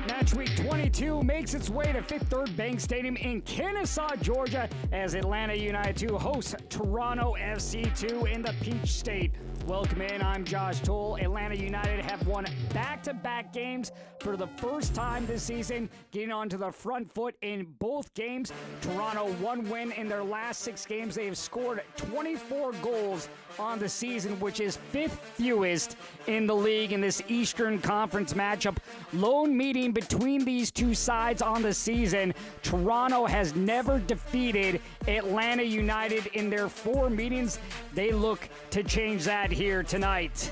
Match week 22 makes its way to Fifth Third Bank Stadium in Kennesaw, Georgia, as Atlanta United 2 hosts Toronto FC 2 in the Peach State. Welcome in, I'm Josh Toll. Atlanta United have won back-to-back games for the first time this season, getting onto the front foot in both games. Toronto, one win in their last 6 games. They have scored 24 goals on the season, which is 5th fewest in the league in this Eastern Conference matchup. Lone meeting between these two sides on the season. Toronto has never defeated Atlanta United in their 4 meetings. They look to change that here tonight.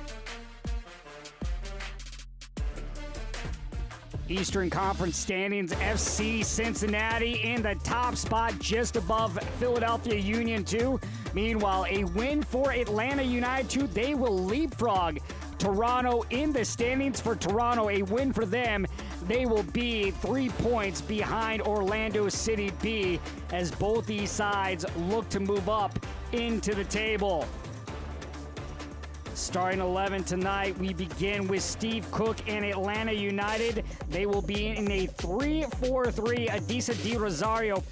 Eastern Conference standings, FC Cincinnati in the top spot just above Philadelphia Union 2. Meanwhile, a win for Atlanta United 2. They will leapfrog Toronto in the standings. For Toronto, a win for them. They will be 3 points behind Orlando City B as both these sides look to move up into the table. Starting 11 tonight, we begin with Steve Cook and Atlanta United. They will be in a 3-4-3. Adisa Di Rosario,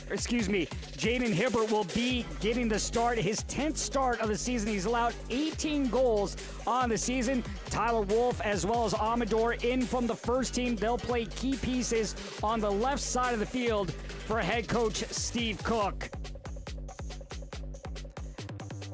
Jaden Hibbert will be getting the start, his 10th start of the season. He's allowed 18 goals on the season. Tyler Wolf as well as Amador in from the first team. They'll play key pieces on the left side of the field for head coach Steve Cook.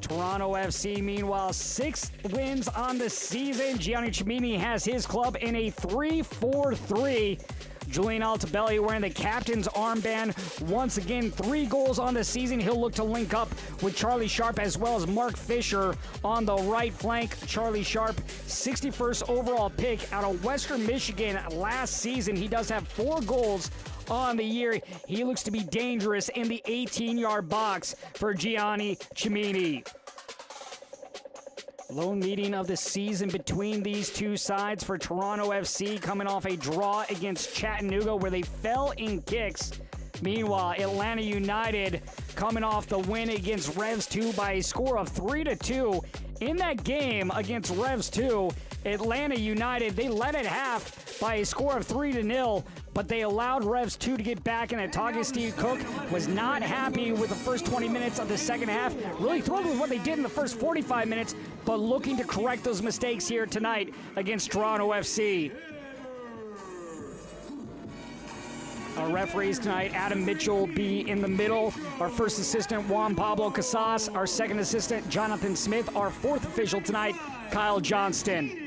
Toronto FC, meanwhile, 6 wins on the season. Gianni Cimini has his club in a 3-4-3. Julian Altobelli wearing the captain's armband. Once again, 3 goals on the season. He'll look to link up with Charlie Sharp as well as Mark Fisher on the right flank. Charlie Sharp, 61st overall pick out of Western Michigan last season. He does have 4 goals on the year. He looks to be dangerous in the 18-yard box for Gianni Cimini. Lone meeting of the season between these two sides for Toronto FC, coming off a draw against Chattanooga where they fell in kicks. Meanwhile, Atlanta United coming off the win against Revs 2 by a score of 3-2. In that game against Revs 2, Atlanta United, they led at half by a score of 3-0, but they allowed Revs 2 to get back in it. Steve Cook was not happy with the first 20 minutes of the second half. Really thrilled with what they did in the first 45 minutes, but looking to correct those mistakes here tonight against Toronto FC. Our referees tonight, Adam Mitchell will be in the middle. Our first assistant, Juan Pablo Casas. Our second assistant, Jonathan Smith. Our fourth official tonight, Kyle Johnston.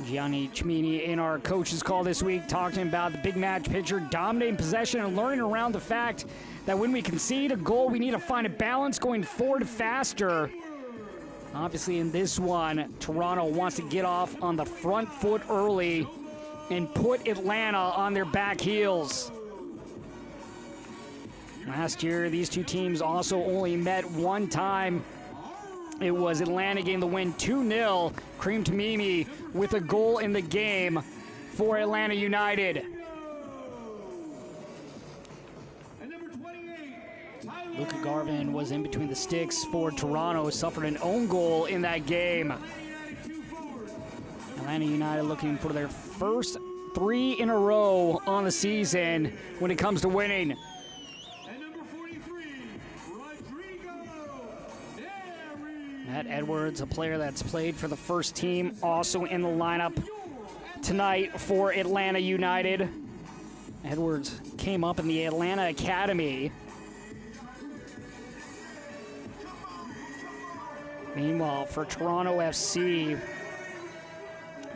Gianni Cimini in our coach's call this week, talking about the big match picture, dominating possession, and learning around the fact that when we concede a goal, we need to find a balance going forward faster. Obviously, in this one, Toronto wants to get off on the front foot early and put Atlanta on their back heels. Last year, these two teams also only met one time. It was Atlanta getting the win 2-0. Kareem Tamimi with a goal in the game for Atlanta United. Luka Garvin was in between the sticks for Toronto, suffered an own goal in that game. Atlanta United looking for their first 3 in a row on the season when it comes to winning. Matt Edwards, a player that's played for the first team, also in the lineup tonight for Atlanta United. Edwards came up in the Atlanta Academy. Meanwhile, for Toronto FC,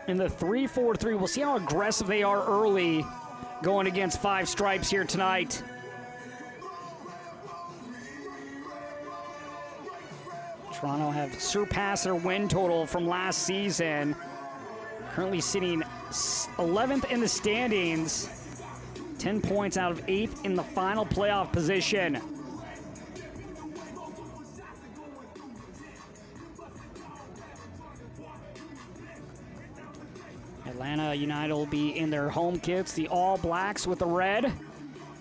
in the 3-4-3, we'll see how aggressive they are early going against Five Stripes here tonight. Toronto have surpassed their win total from last season. Currently sitting 11th in the standings. 10 points out of 8th in the final playoff position. Atlanta United will be in their home kits, the all blacks with the red.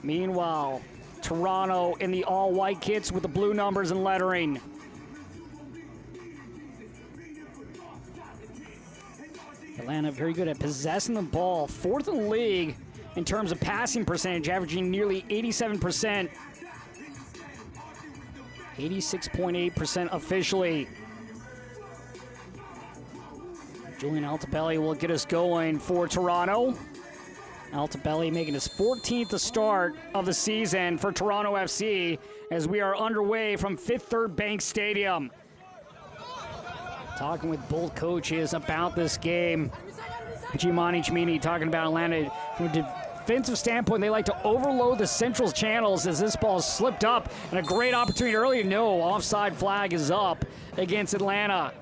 Meanwhile, Toronto in the all white kits with the blue numbers and lettering. Atlanta very good at possessing the ball. 4th in the league in terms of passing percentage, averaging nearly 87%. 86.8% officially. Julian Altobelli will get us going for Toronto. Altobelli making his 14th start of the season for Toronto FC as we are underway from Fifth Third Bank Stadium. Talking with both coaches about this game. Giovanni Cimini talking about Atlanta from a defensive standpoint. They like to overload the central channels as this ball slipped up, and a great opportunity early. No, offside flag is up against Atlanta.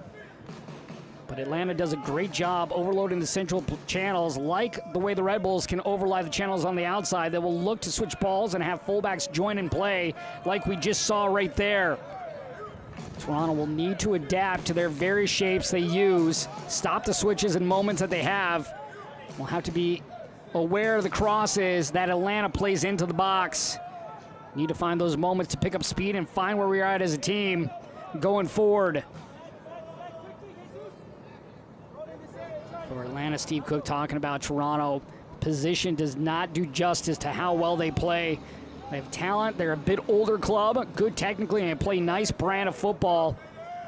But Atlanta does a great job overloading the central channels, like the way the Red Bulls can overload the channels on the outside. They will look to switch balls and have fullbacks join in play like we just saw right there. Toronto will need to adapt to their various shapes they use, stop the switches and moments that they have. We'll have to be aware of the crosses that Atlanta plays into the box. Need to find those moments to pick up speed and find where we are at as a team going forward. For Atlanta, Steve Cook talking about Toronto. Position does not do justice to how well they play. They have talent. They're a bit older club, good technically, and they play nice brand of football.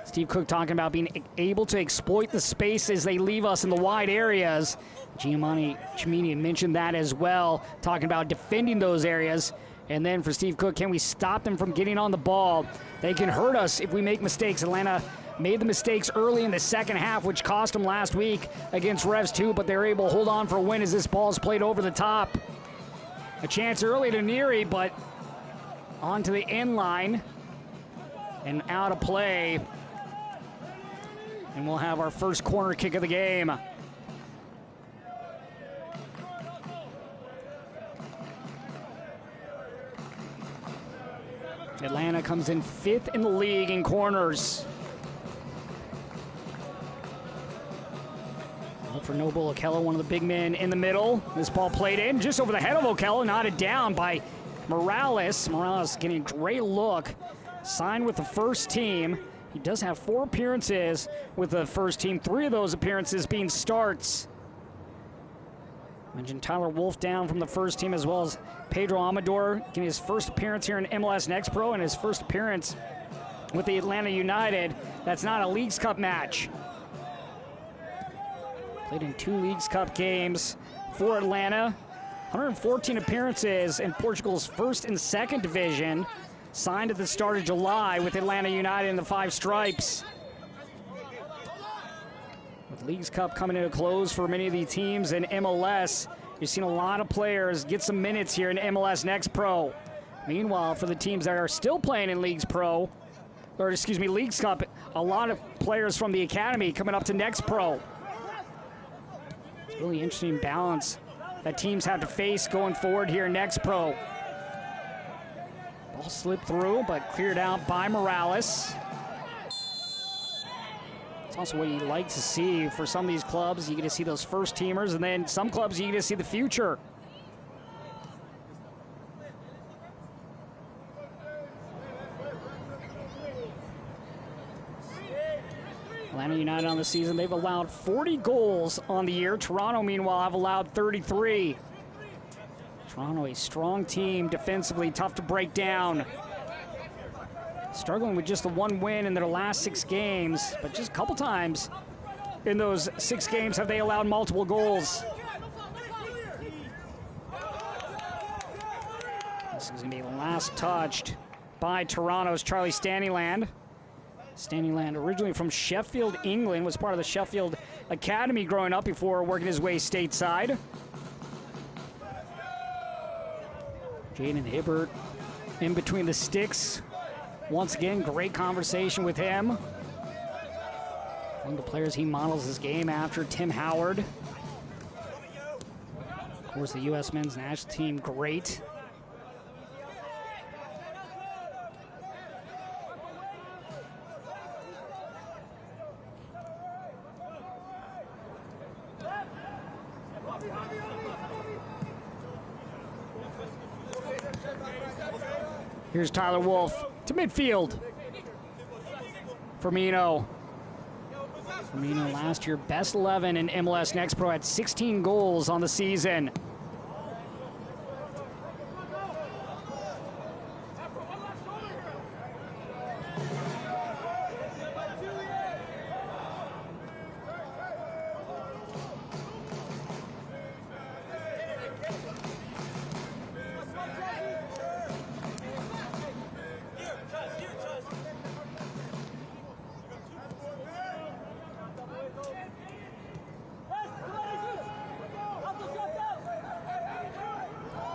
Steve Cook talking about being able to exploit the spaces they leave us in the wide areas. Giovanni Cimini mentioned that as well, talking about defending those areas. And then for Steve Cook, can we stop them from getting on the ball? They can hurt us if we make mistakes. Atlanta made the mistakes early in the second half, which cost them last week against Revs 2, but they're able to hold on for a win as this ball is played over the top. A chance early to Neary, but onto the end line and out of play. And we'll have our first corner kick of the game. Atlanta comes in 5th in the league in corners. Look for Noble Okello, one of the big men in the middle. This ball played in just over the head of Okello, knotted down by Morales. Morales getting a great look. Signed with the first team. He does have 4 appearances with the first team, 3 of those appearances being starts. Mentioned Tyler Wolf down from the first team, as well as Pedro Amador getting his first appearance here in MLS Next Pro and his first appearance with the Atlanta United. That's not a Leagues Cup match. Played in 2 Leagues Cup games for Atlanta. 114 appearances in Portugal's first and second division. Signed at the start of July with Atlanta United in the 5 stripes. With Leagues Cup coming to a close for many of the teams in MLS, you've seen a lot of players get some minutes here in MLS Next Pro. Meanwhile, for the teams that are still playing in Leagues Cup, a lot of players from the academy coming up to Next Pro. It's a really interesting balance that teams have to face going forward here in Next Pro. Ball slipped through, but cleared out by Morales. It's also what you like to see for some of these clubs. You get to see those first teamers, and then some clubs you get to see the future. Atlanta United on the season, they've allowed 40 goals on the year. Toronto, meanwhile, have allowed 33. Toronto, a strong team defensively, tough to break down. Struggling with just the 1 win in their last 6 games, but just a couple times in those 6 games have they allowed multiple goals. This is going to be last touched by Toronto's Charlie Stanleyland. Stanleyland, originally from Sheffield, England, was part of the Sheffield Academy growing up before working his way stateside. Jaden Hibbert in between the sticks. Once again, great conversation with him. One of the players he models his game after, Tim Howard. Of course, the U.S. men's national team, great. Here's Tyler Wolf to midfield. Firmino. Firmino last year, best 11 in MLS Next Pro, had 16 goals on the season.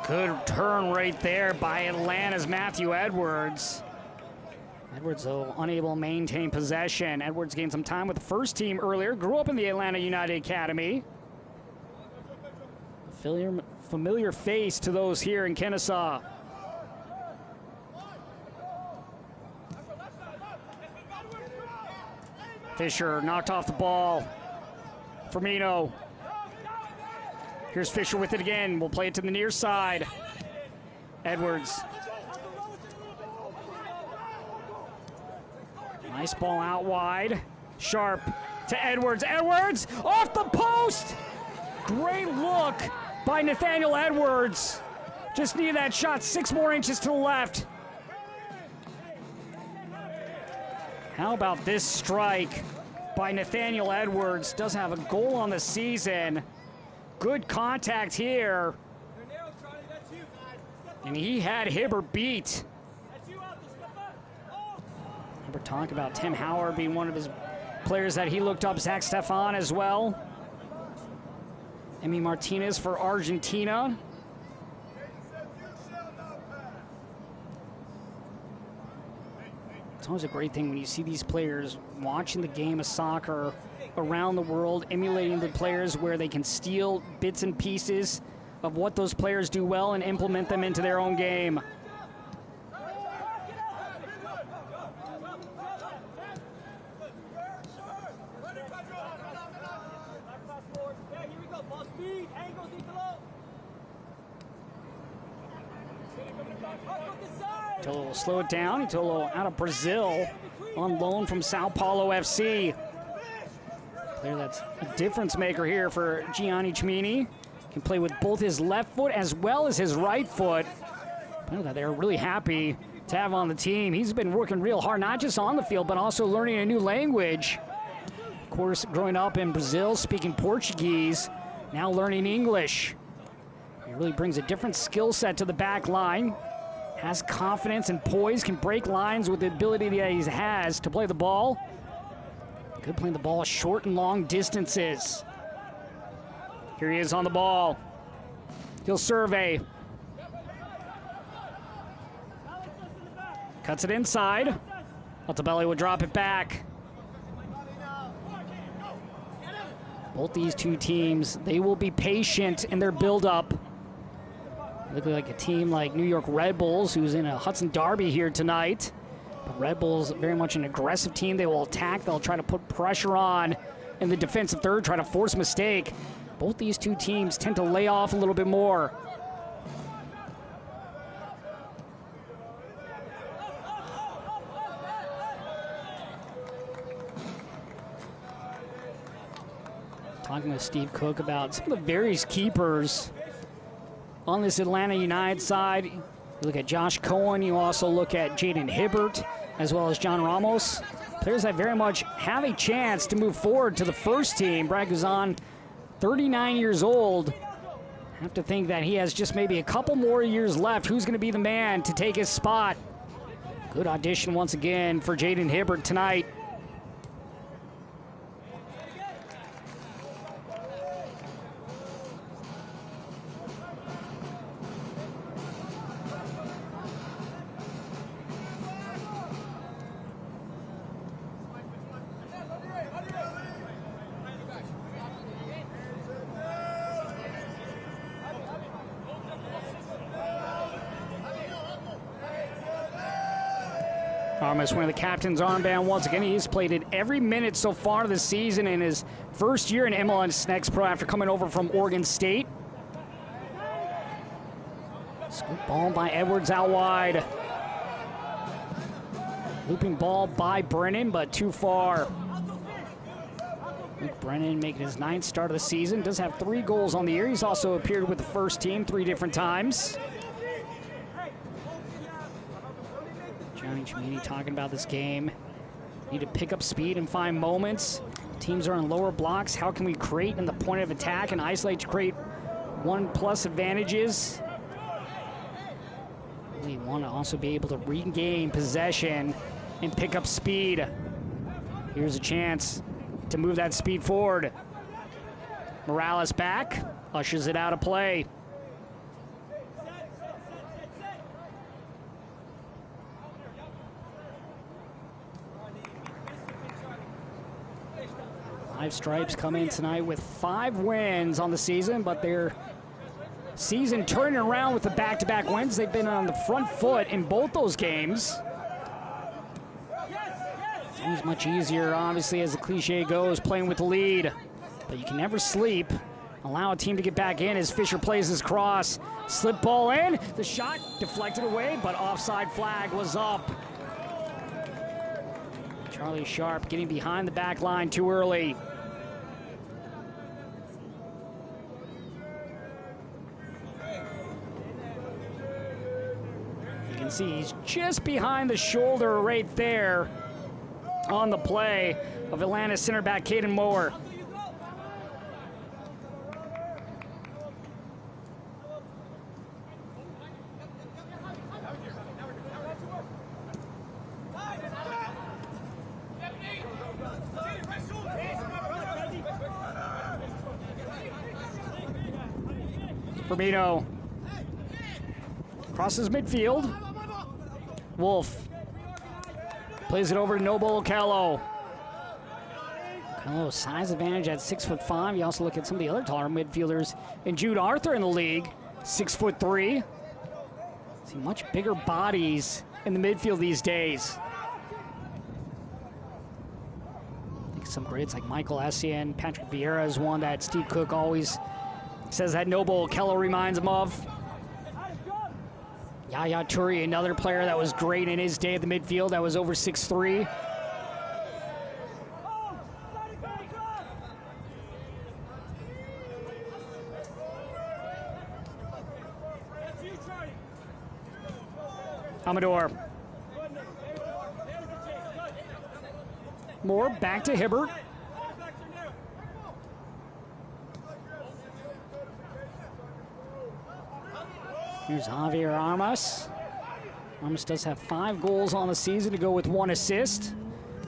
Good turn right there by Atlanta's Matthew Edwards. Edwards, though, unable to maintain possession. Edwards gained some time with the first team earlier. Grew up in the Atlanta United Academy. Familiar face to those here in Kennesaw. Fisher knocked off the ball. Firmino. Here's Fisher with it again. We'll play it to the near side. Edwards. Nice ball out wide. Sharp to Edwards. Edwards off the post. Great look by Nathaniel Edwards. Just needed that shot 6 more inches to the left. How about this strike by Nathaniel Edwards? Does have a goal on the season. Good contact here. And he had Hibbert beat. We're talking about Tim Howard being one of his players that he looked up. Zach Stefan as well. Emi Martinez for Argentina. It's always a great thing when you see these players watching the game of soccer around the world, emulating the players where they can steal bits and pieces of what those players do well and implement them into their own game. Itolo will slow it down. Itolo out of Brazil on loan from Sao Paulo FC. Player that's a difference maker here for Gianni Cimini. Can play with both his left foot as well as his right foot. Player that they're really happy to have on the team. He's been working real hard, not just on the field, but also learning a new language. Of course, growing up in Brazil, speaking Portuguese, now learning English. He really brings a different skill set to the back line. Has confidence and poise, can break lines with the ability that he has to play the ball. Good playing the ball short and long distances. Here he is on the ball. He'll survey. Cuts it inside. Altobelli will drop it back. Both these two teams, they will be patient in their build-up. Look like a team like New York Red Bulls, who's in a Hudson Derby here tonight. But Red Bulls, very much an aggressive team. They will attack. They'll try to put pressure on in the defensive third, try to force a mistake. Both these two teams tend to lay off a little bit more. Talking with Steve Cook about some of the various keepers on this Atlanta United side. You look at Josh Cohen, you also look at Jaden Hibbert, as well as John Ramos. Players that very much have a chance to move forward to the first team. Brad Guzan, 39 years old. Have to think that he has just maybe a couple more years left. Who's going to be the man to take his spot? Good audition once again for Jaden Hibbert tonight. Ramos wearing the captain's armband once again. He's played it every minute so far this season in his first year in MLS Next Pro after coming over from Oregon State. Scoop ball by Edwards out wide. Looping ball by Brennan, but too far. Luke Brennan making his 9th start of the season. Does have 3 goals on the year. He's also appeared with the first team 3 different times. Johnny Chimini talking about this game. Need to pick up speed and find moments. Teams are in lower blocks. How can we create in the point of attack and isolate to create 1+ advantages? We want to also be able to regain possession and pick up speed. Here's a chance to move that speed forward. Morales back, ushers it out of play. Five Stripes come in tonight with 5 wins on the season, but their season turning around with the back-to-back wins. They've been on the front foot in both those games. It's always much easier, obviously, as the cliche goes, playing with the lead. But you can never sleep. Allow a team to get back in as Fisher plays his cross. Slip ball in. The shot deflected away, but offside flag was up. Charlie Sharp getting behind the back line too early. You can see he's just behind the shoulder right there on the play of Atlanta center back Caden Moore. Firmino crosses midfield. Wolf plays it over to Noble Okello. Okello size advantage at 6'5". You also look at some of the other taller midfielders in Jude Arthur in the league, 6'3". See much bigger bodies in the midfield these days. I think some grades like Michael Essien, Patrick Vieira is one that Steve Cook always says that Noble Okello reminds him of. Yaya Toure, another player that was great in his day at the midfield, that was over 6'3". Amador. Moore back to Hibbert. Here's Javier Armas. Armas does have 5 goals on the season to go with 1 assist.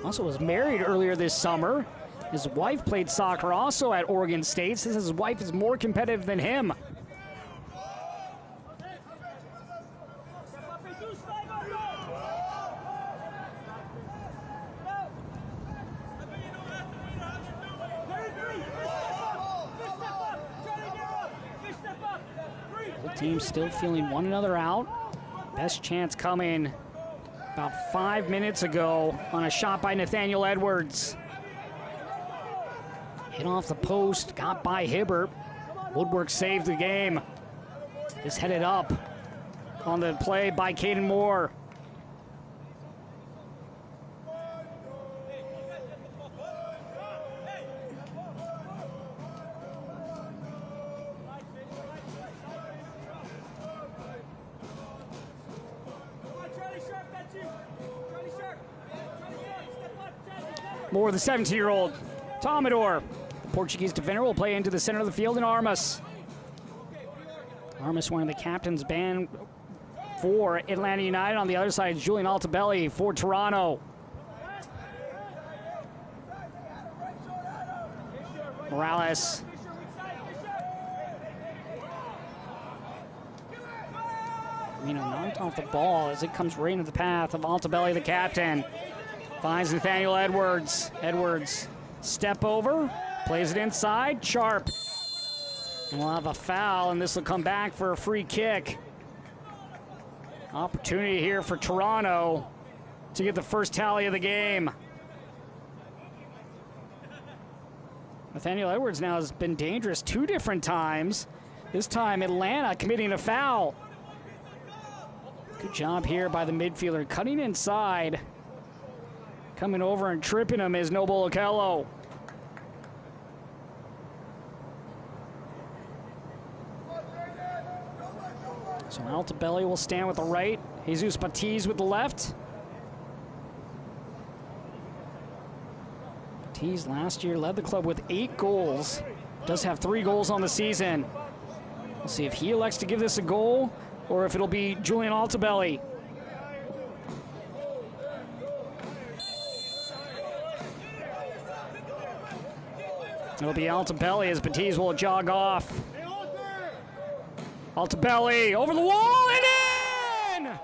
Also was married earlier this summer. His wife played soccer also at Oregon State. Says his wife is more competitive than him. Both teams still feeling one another out. Best chance coming about 5 minutes ago on a shot by Nathaniel Edwards. Hit off the post, got by Hibbert. Woodwork saved the game. Just headed up on the play by Caden Moore. Moore, the 17-year-old. Tomador. The Portuguese defender will play into the center of the field in Armas. Armas wearing the captain's band for Atlanta United. On the other side, Julian Altobelli for Toronto. Morales. Knocked off the ball as it comes right into the path of Altobelli, the captain. Finds Nathaniel Edwards. Edwards, step over, plays it inside, Sharp. And we'll have a foul, and this will come back for a free kick. Opportunity here for Toronto to get the first tally of the game. Nathaniel Edwards now has been dangerous 2 different times. This time Atlanta committing a foul. Good job here by the midfielder, cutting inside. Coming over and tripping him is Noble Okello. So Altobelli will stand with the right. Jesus Batiz with the left. Batiz last year led the club with 8 goals. Does have 3 goals on the season. We'll see if he elects to give this a goal or if it'll be Julian Altobelli. It'll be Altobelli as Batiz will jog off. Altobelli over the wall and in!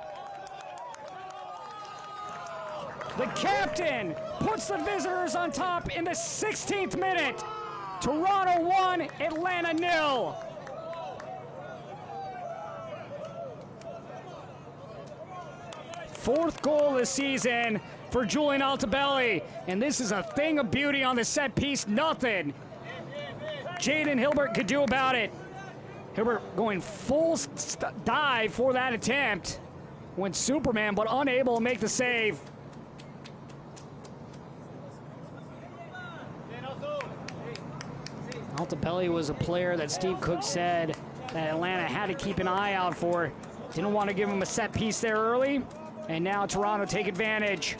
The captain puts the visitors on top in the 16th minute. Toronto 1, Atlanta 0. Fourth goal this season for Julian Altobelli. And this is a thing of beauty on the set piece. Nothing Jaden Hilbert could do about it. Hilbert going full dive for that attempt. Went Superman, but unable to make the save. Altobelli was a player that Steve Cook said that Atlanta had to keep an eye out for. Didn't want to give him a set piece there early, and now Toronto take advantage.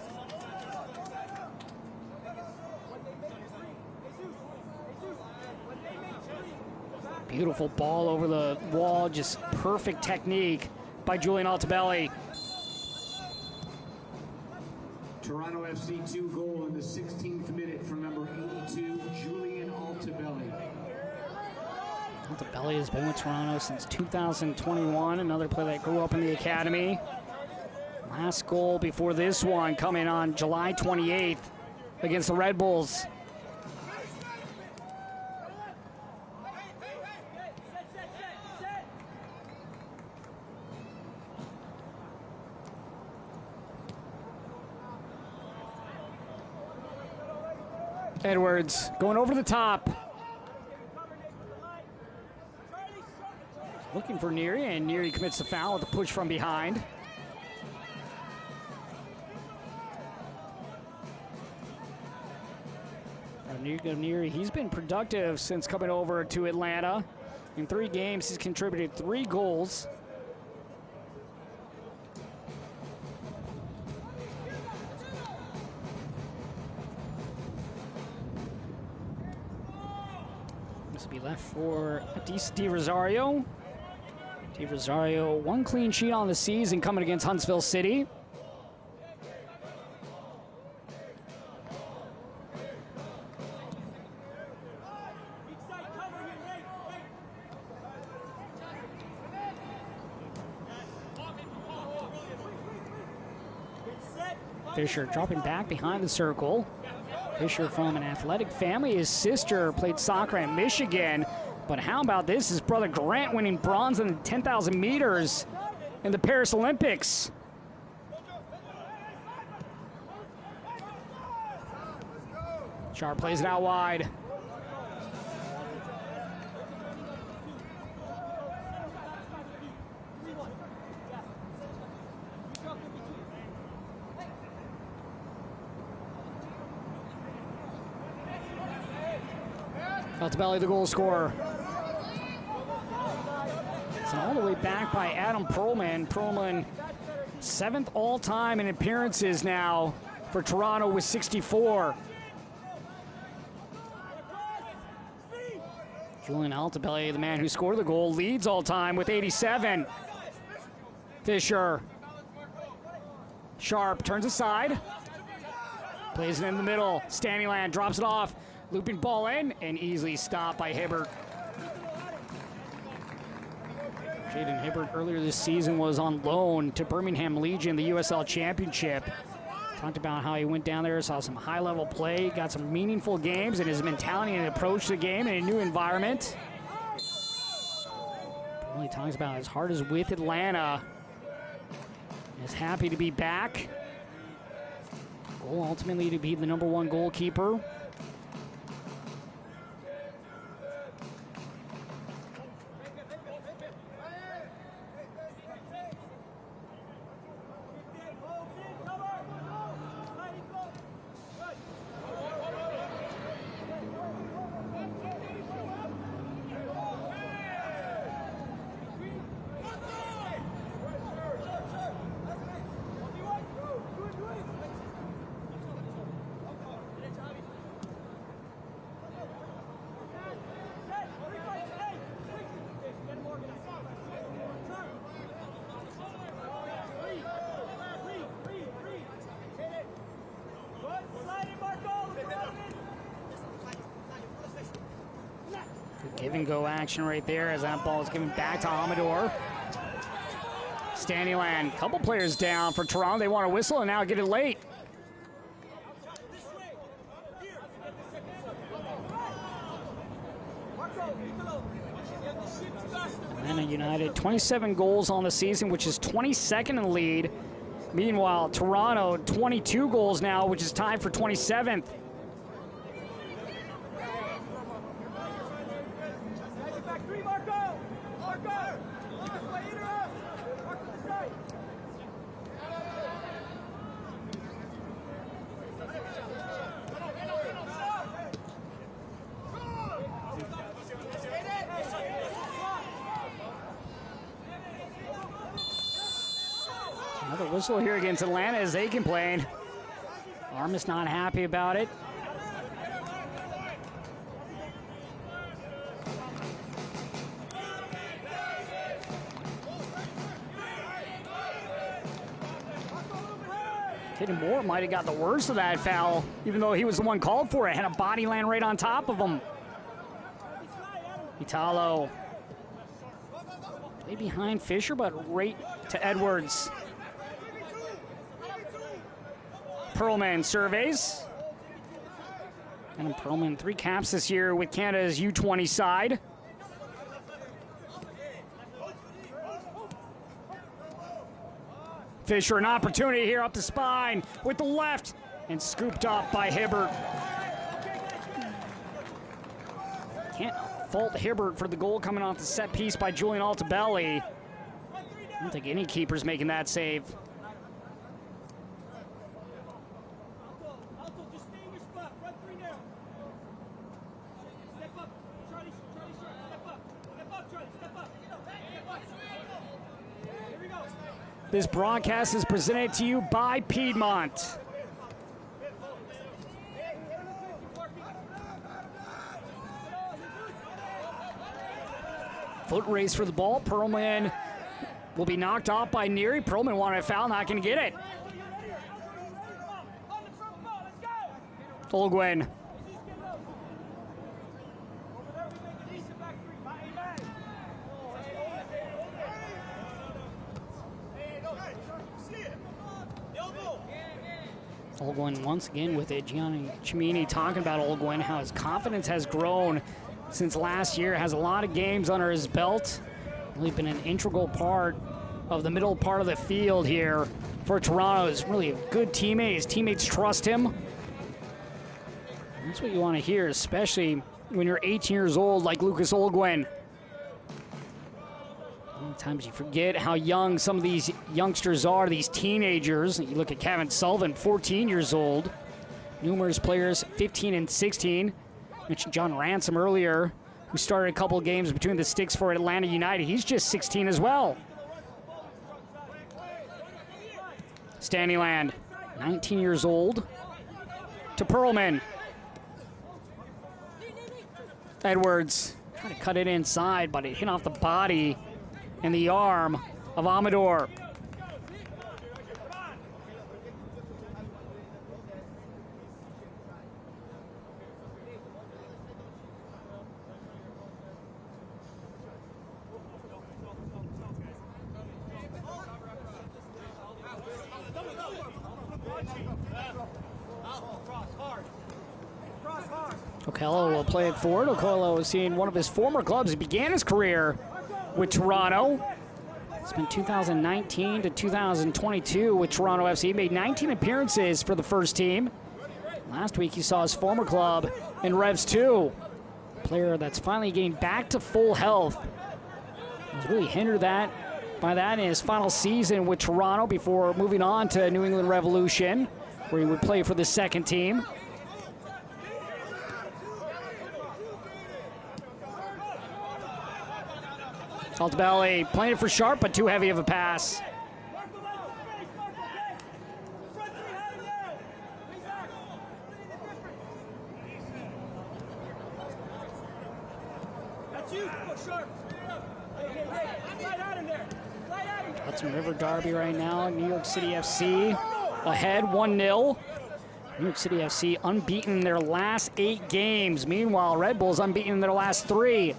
Beautiful ball over the wall, just perfect technique by Julian Altobelli. Toronto FC 2 goal in the 16th minute from number 82, Julian Altobelli. Altobelli has been with Toronto since 2021, another player that grew up in the academy. Last goal before this one coming on July 28th against the Red Bulls. Edwards going over the top. Looking for Neary, and Neary commits the foul with a push from behind. Neary, he's been productive since coming over to Atlanta. In 3 games, he's contributed 3 goals. This will be left for Di Rosario. Di Rosario, 1 clean sheet on the season coming against Huntsville City. Fisher dropping back behind the circle. Fisher from an athletic family. His sister played soccer at Michigan. But how about this? His brother Grant winning bronze in the 10,000 meters in the Paris Olympics. Sharp plays it out wide. Altobelli, the goal scorer. It's all the way back by Adam Perlman. Perlman, 7th all-time in appearances now for Toronto with 64. Julian Altobelli, the man who scored the goal, leads all-time with 87. Fisher. Sharp turns aside. Plays it in the middle. Stanyland drops it off. Looping ball in and easily stopped by Hibbert. Jaden Hibbert earlier this season was on loan to Birmingham Legion, the USL Championship. Talked about how he went down there, saw some high-level play, got some meaningful games, and his mentality and approach to the game in a new environment. Really talks about his heart is with Atlanta. Is happy to be back. Goal ultimately to be the #1 goalkeeper. Give-and-go action right there as that ball is given back to Amador. Standyland, couple players down for Toronto. They want to whistle and now get it late. Atlanta United, 27 goals on the season, which is 22nd in the lead. Meanwhile, Toronto, 22 goals now, which is tied for 27th. Another whistle here against Atlanta as they complain. Armas not happy about it. Kaden Moore might have got the worst of that foul, even though he was the one called for it. Had a body land right on top of him. Italo. Play behind Fisher, but right to Edwards. Perlman surveys. And Perlman 3 caps this year with Canada's U20 side. Fisher, an opportunity here up the spine with the left and scooped up by Hibbert. Can't fault Hibbert for the goal coming off the set piece by Julian Altobelli. I don't think any keeper's making that save. This broadcast is presented to you by Piedmont. Foot race for the ball. Perlman will be knocked off by Neary. Perlman wanted a foul, not going to get it. Olguin. Olguin once again with it. Gianni Cimini talking about Olguin, how his confidence has grown since last year. Has a lot of games under his belt. Really been an integral part of the middle part of the field here for Toronto. He's really a good teammate. His teammates trust him. That's what you want to hear, especially when you're 18 years old like Lucas Olguin. Sometimes you forget how young some of these youngsters are, these teenagers. You look at Kevin Sullivan, 14 years old. Numerous players, 15 and 16. I mentioned John Ransom earlier, who started a couple of games between the sticks for Atlanta United. He's just 16 as well. Standyland, 19 years old. To Perlman. Edwards, trying to cut it inside, but it hit off the body and the arm of Amador. Okello will play it forward. Okello is seeing one of his former clubs. He began his career with Toronto. It's been 2019 to 2022 with Toronto FC. He made 19 appearances for the first team. Last week he saw his former club in Revs 2. A player that's finally getting back to full health. He was really hindered by that in his final season with Toronto before moving on to New England Revolution, where he would play for the second team. Altobelli playing it for Sharp, but too heavy of a pass. Hudson River Derby right now. New York City FC ahead 1-0. New York City FC unbeaten in their last 8 games. Meanwhile, Red Bulls unbeaten in their last 3.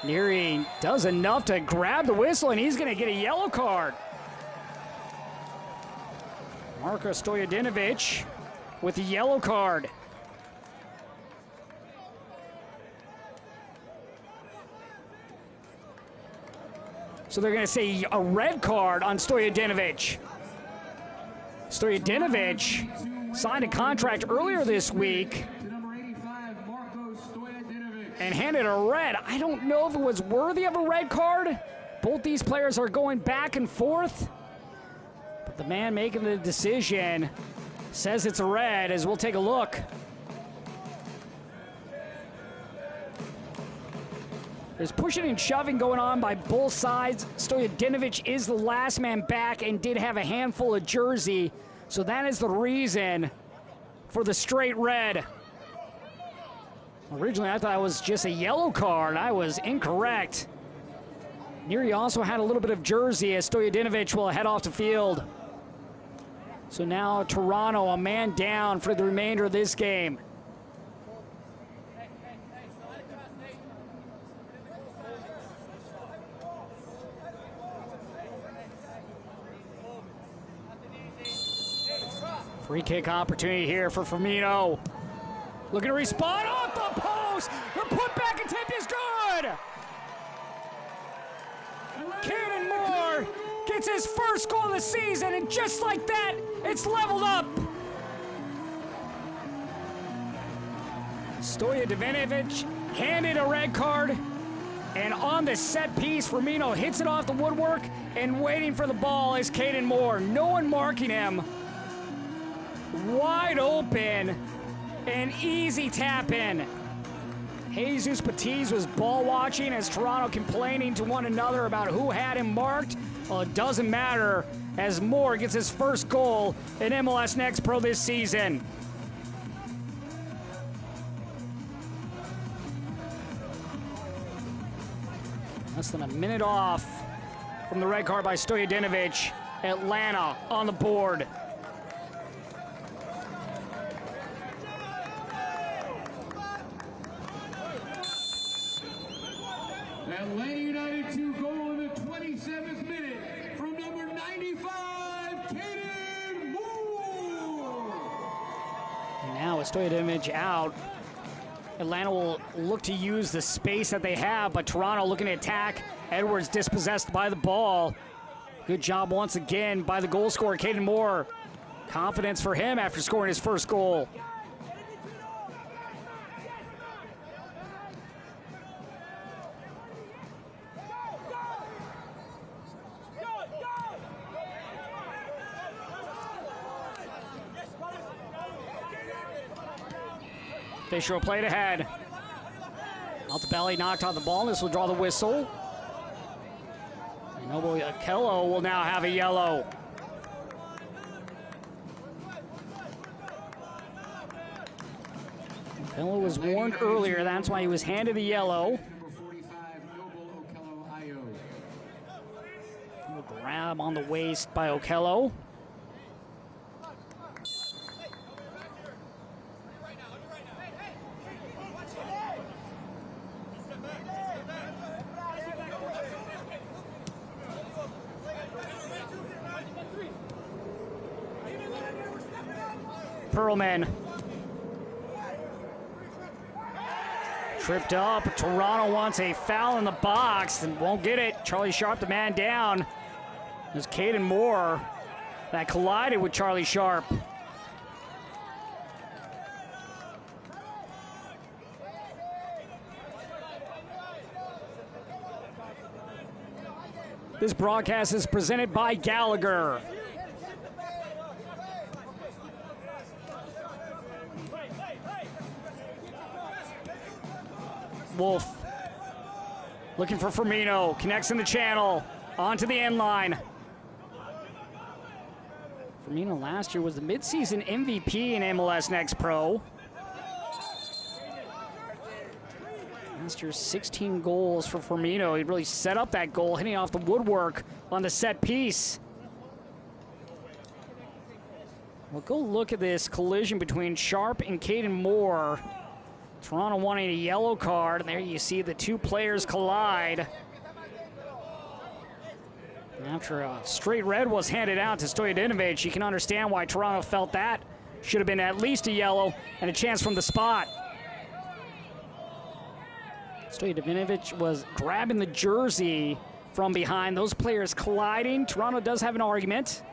Neary does enough to grab the whistle, and he's going to get a yellow card. Marko Stojadinovic with the yellow card. So they're going to say a red card on Stojadinovic. Stojadinovic signed a contract earlier this week and handed a red. I don't know if it was worthy of a red card. Both these players are going back and forth. But the man making the decision says it's a red, as we'll take a look. There's pushing and shoving going on by both sides. Stojadinovic is the last man back and did have a handful of jersey, so that is the reason for the straight red. Originally, I thought it was just a yellow card. I was incorrect. Neary also had a little bit of jersey as Stojadinovic will head off the field. So now Toronto a man down for the remainder of this game. Free kick opportunity here for Firmino. Looking to respond off the post. The putback attempt is good. Caden Moore gets his first goal of the season, and just like that, it's leveled up. Stojadinovic handed a red card, and on the set piece, Firmino hits it off the woodwork, and waiting for the ball is Caden Moore. No one marking him. Wide open, an easy tap in. Jesus Patiz was ball watching as Toronto complaining to one another about who had him marked. Well, it doesn't matter as Moore gets his first goal in MLS Next Pro this season. Less than a minute off from the red card by Stojadinovic. Atlanta on the board. Atlanta United 2 goal in the 27th minute from number 95, Caden Moore. And now with Stojadinovic out, Atlanta will look to use the space that they have, but Toronto looking to attack. Edwards dispossessed by the ball. Good job once again by the goal scorer, Caden Moore. Confidence for him after scoring his first goal. Fisher will play it ahead. Altobelli knocked out the ball. This will draw the whistle. And Noble Okello will now have a yellow. Okello was warned earlier. That's why he was handed a yellow. Number 45, Noble Okello Ayo. A grab on the waist by Okello. Perlman. Tripped up. Toronto wants a foul in the box and won't get it. Charlie Sharp, the man down. There's Caden Moore that collided with Charlie Sharp. This broadcast is presented by Gallagher. Wolf looking for Firmino, connects in the channel, onto the end line. Firmino last year was the midseason MVP in MLS Next Pro. Last year, 16 goals for Firmino. He really set up that goal, hitting off the woodwork on the set piece. Well, go look at this collision between Sharp and Caden Moore. Toronto wanting a yellow card, and there you see the two players collide. After a straight red was handed out to Stojadinovic, you can understand why Toronto felt that should have been at least a yellow and a chance from the spot. Stojadinovic was grabbing the jersey from behind. Those players colliding. Toronto does have an argument.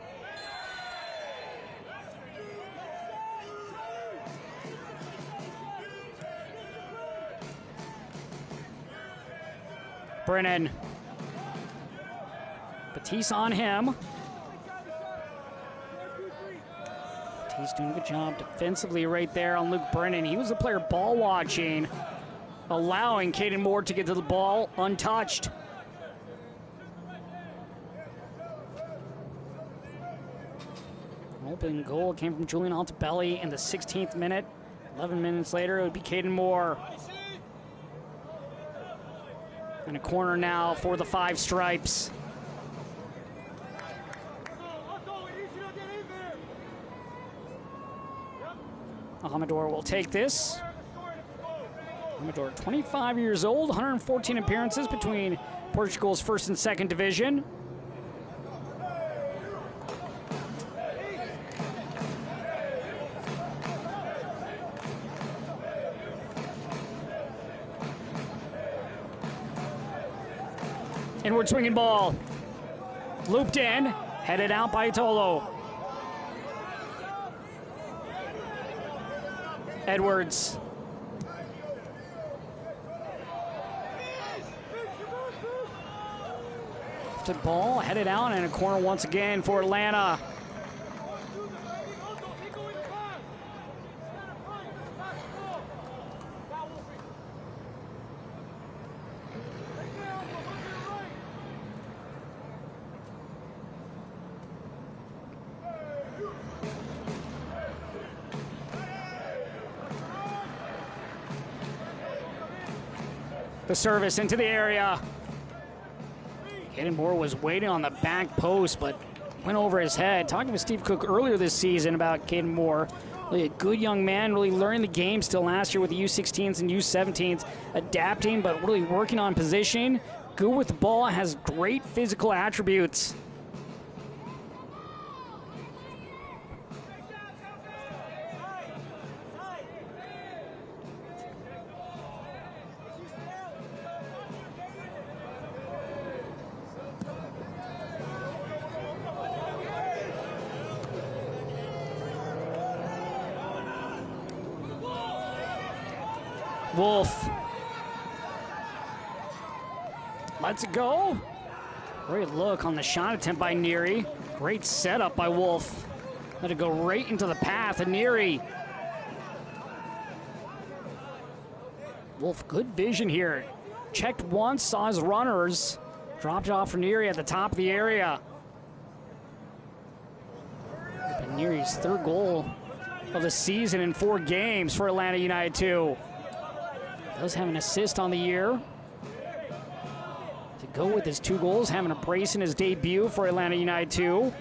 Brennan. Batiste on him. Batiste doing a good job defensively right there on Luke Brennan. He was the player ball watching, allowing Caden Moore to get to the ball untouched. Open goal came from Julian Altobelli in the 16th minute. 11 minutes later, it would be Caden Moore. And a corner now for the Five Stripes. Amador will take this. Amador, 25 years old, 114 appearances between Portugal's first and second division. Inward swinging ball. Looped in, headed out by Tolo. Edwards. Lifted ball, headed out, and a corner once again for Atlanta. The service into the area. Caden Moore was waiting on the back post, but went over his head. Talking with Steve Cook earlier this season about Caden Moore. Really a good young man, really learning the game still last year with the U16s and U17s. Adapting, but really working on positioning. Good with the ball, has great physical attributes. Wolf lets it go. Great look on the shot attempt by Neary. Great setup by Wolf. Let it go right into the path of Neary. Wolf, good vision here. Checked once, saw his runners. Dropped it off for Neary at the top of the area. Neary's third goal of the season in 4 games for Atlanta United 2. Does have an assist on the year. To go with his 2 goals, having a brace in his debut for Atlanta United 2.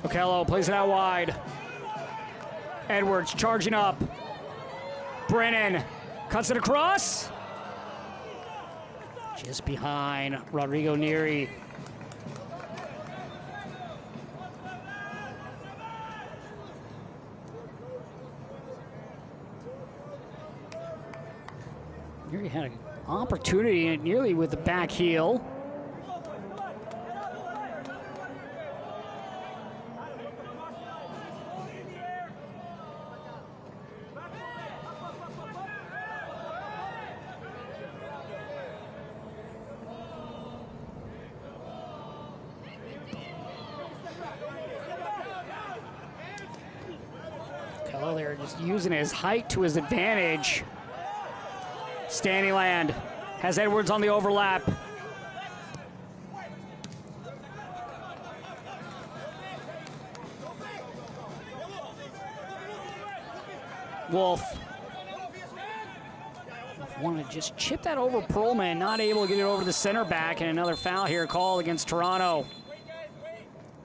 Okello plays it out wide. Edwards charging up. Brennan cuts it across. Just behind Rodrigo Neary. Neary had an opportunity nearly with the back heel. They're just using his height to his advantage. Standyland has Edwards on the overlap. Wolf Wanted to just chip that over Perlman, not able to get it over the center back, and another foul here called against Toronto.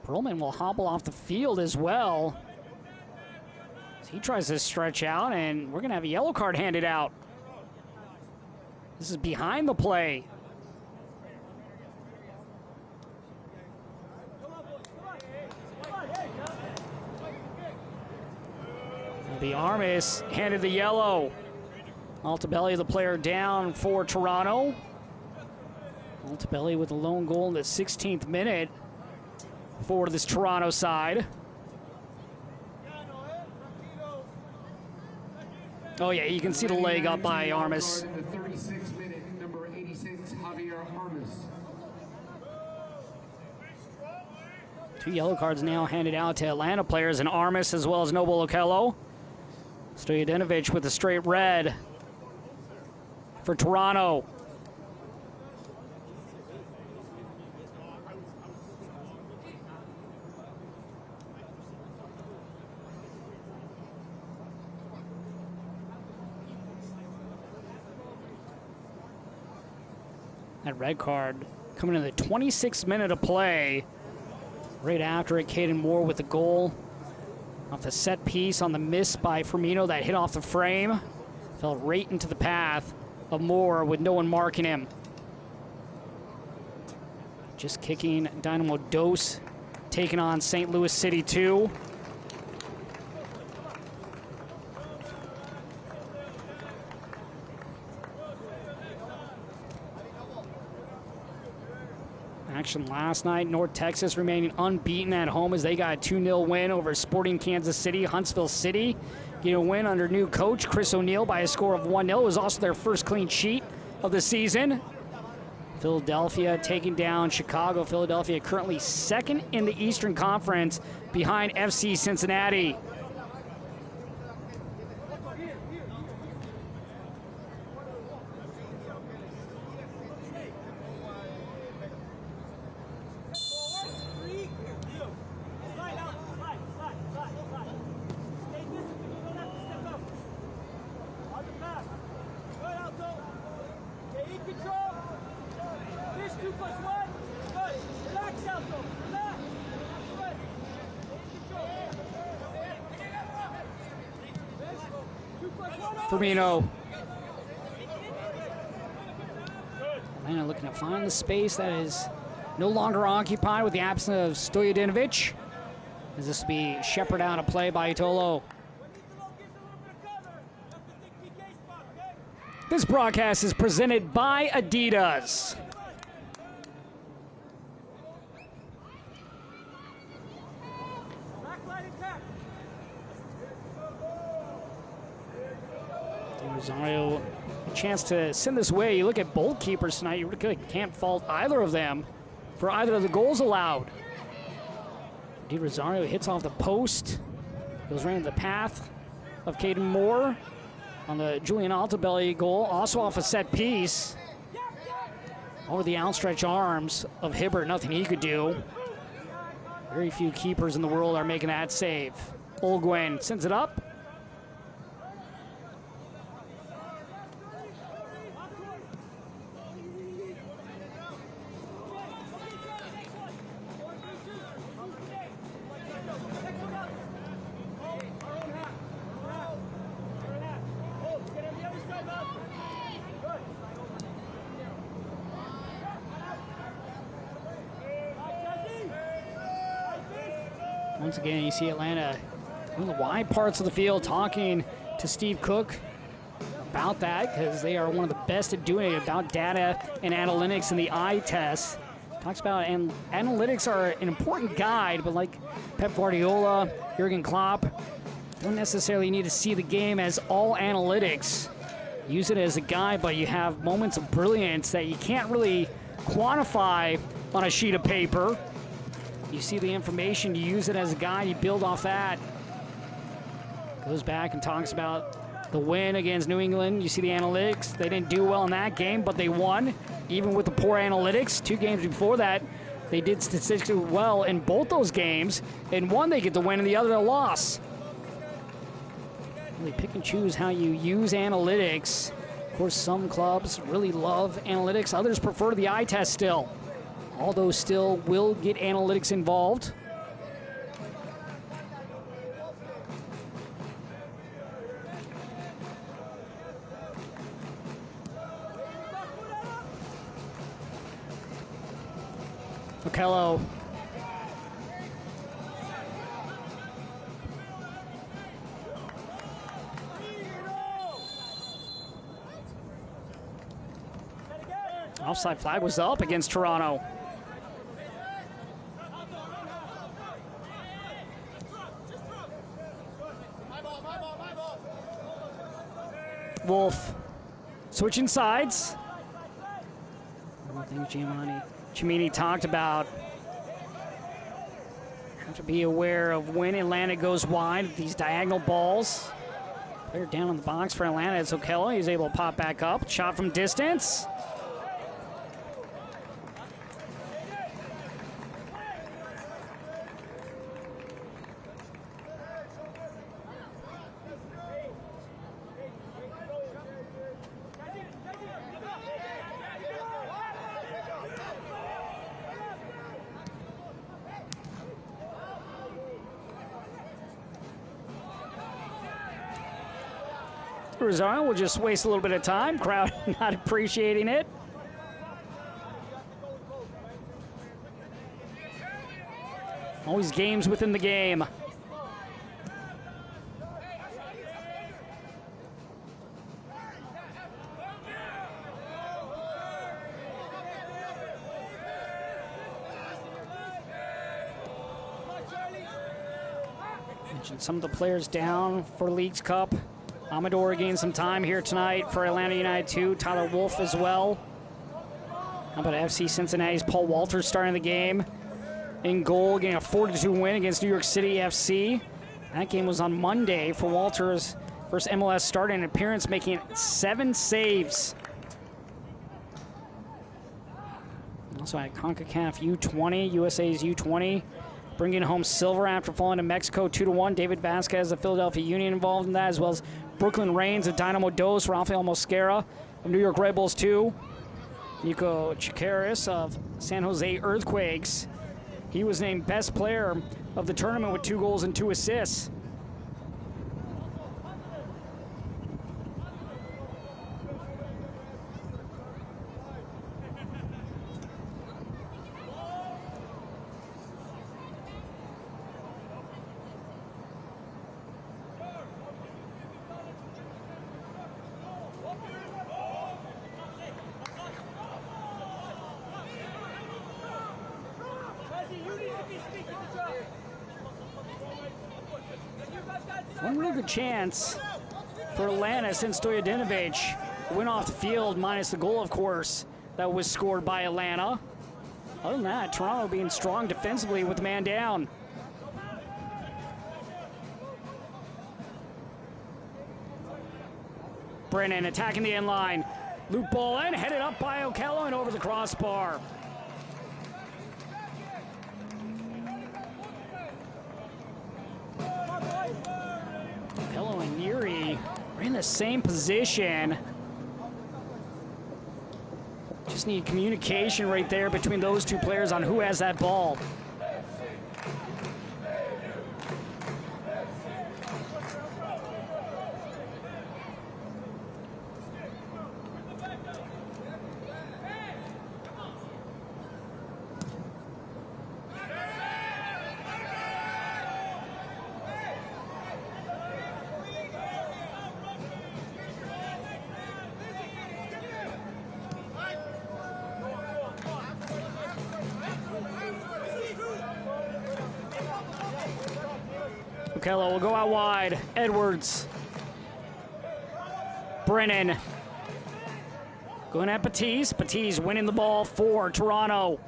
Perlman will hobble off the field as well. He tries to stretch out, and we're going to have a yellow card handed out. This is behind the play. The Armas handed the yellow. Altobelli, the player down for Toronto. Altobelli with a lone goal in the 16th minute for this Toronto side. Oh yeah, you can see the leg up by Armas. The 36th minute, number 86, Javier Armas. 2 yellow cards now handed out to Atlanta players, and Armas as well as Noble Okello. Stojadinovic with a straight red for Toronto. That red card coming in the 26th minute of play. Right after it, Caden Moore with the goal. Off the set piece on the miss by Firmino that hit off the frame. Fell right into the path of Moore with no one marking him. Just kicking Dynamo Dos, taking on St. Louis City 2. Action last night, North Texas remaining unbeaten at home as they got a 2-0 win over Sporting Kansas City. Huntsville City getting a win under new coach Chris O'Neill by a score of 1-0. It was also their first clean sheet of the season. Philadelphia taking down Chicago. Philadelphia currently second in the Eastern Conference behind FC Cincinnati. Firmino. Atlanta looking to find the space that is no longer occupied with the absence of Stojadinovic. As this will be shepherded out of play by Itolo. This broadcast is presented by Adidas. Rosario, a chance to send this away. You look at both keepers tonight, you really can't fault either of them for either of the goals allowed. Di Rosario hits off the post, goes right into the path of Caden Moore on the Julian Altobelli goal, also off a set piece. Over the outstretched arms of Hibbert, nothing he could do. Very few keepers in the world are making that save. Olguin sends it up. Once again, you see Atlanta in the wide parts of the field talking to Steve Cook about that, because they are one of the best at doing it, about data and analytics and the eye test. Talks about, and analytics are an important guide, but like Pep Guardiola, Jurgen Klopp, don't necessarily need to see the game as all analytics. Use it as a guide, but you have moments of brilliance that you can't really quantify on a sheet of paper. You see the information, you use it as a guide, you build off that. Goes back and talks about the win against New England. You see the analytics. They didn't do well in that game, but they won, even with the poor analytics. 2 games before that, they did statistically well in both those games. In one, they get the win, and the other, a loss. Really pick and choose how you use analytics course, some clubs really love analytics. Others prefer the eye test still. All those still will get analytics involved. Okello. Offside flag was up against Toronto. Wolf switching sides. One thing Cimini talked about. Have to be aware of when Atlanta goes wide, these diagonal balls. Player down in the box for Atlanta. It's Okello. He's able to pop back up. Shot from distance. Rosario will just waste a little bit of time. Crowd not appreciating it. Always games within the game. Mentioned some of the players down for Leagues Cup. Amador gained some time here tonight for Atlanta United 2. Tyler Wolf as well. How about FC Cincinnati's Paul Walters starting the game? In goal, getting a 4-2 win against New York City FC. That game was on Monday for Walters. First MLS starting appearance, making 7 saves. Also at CONCACAF U20, USA's U20. Bringing home silver after falling to Mexico 2-1. David Vasquez of Philadelphia Union involved in that, as well as Brooklyn Reigns of Dynamo Dos, Rafael Mosquera of New York Red Bulls 2. Nico Chicaris of San Jose Earthquakes. He was named best player of the tournament with 2 goals and 2 assists. One real good chance for Atlanta since Stojadinovic went off the field, minus the goal, of course, that was scored by Atlanta. Other than that, Toronto being strong defensively with the man down. Brennan attacking the end line. Loop ball in, headed up by Okello and over the crossbar. Okello and Neary are in the same position. Just need communication right there between those 2 players on who has that ball. Okello will go out wide. Edwards. Brennan. Going at Batiste. Batiste winning the ball for Toronto.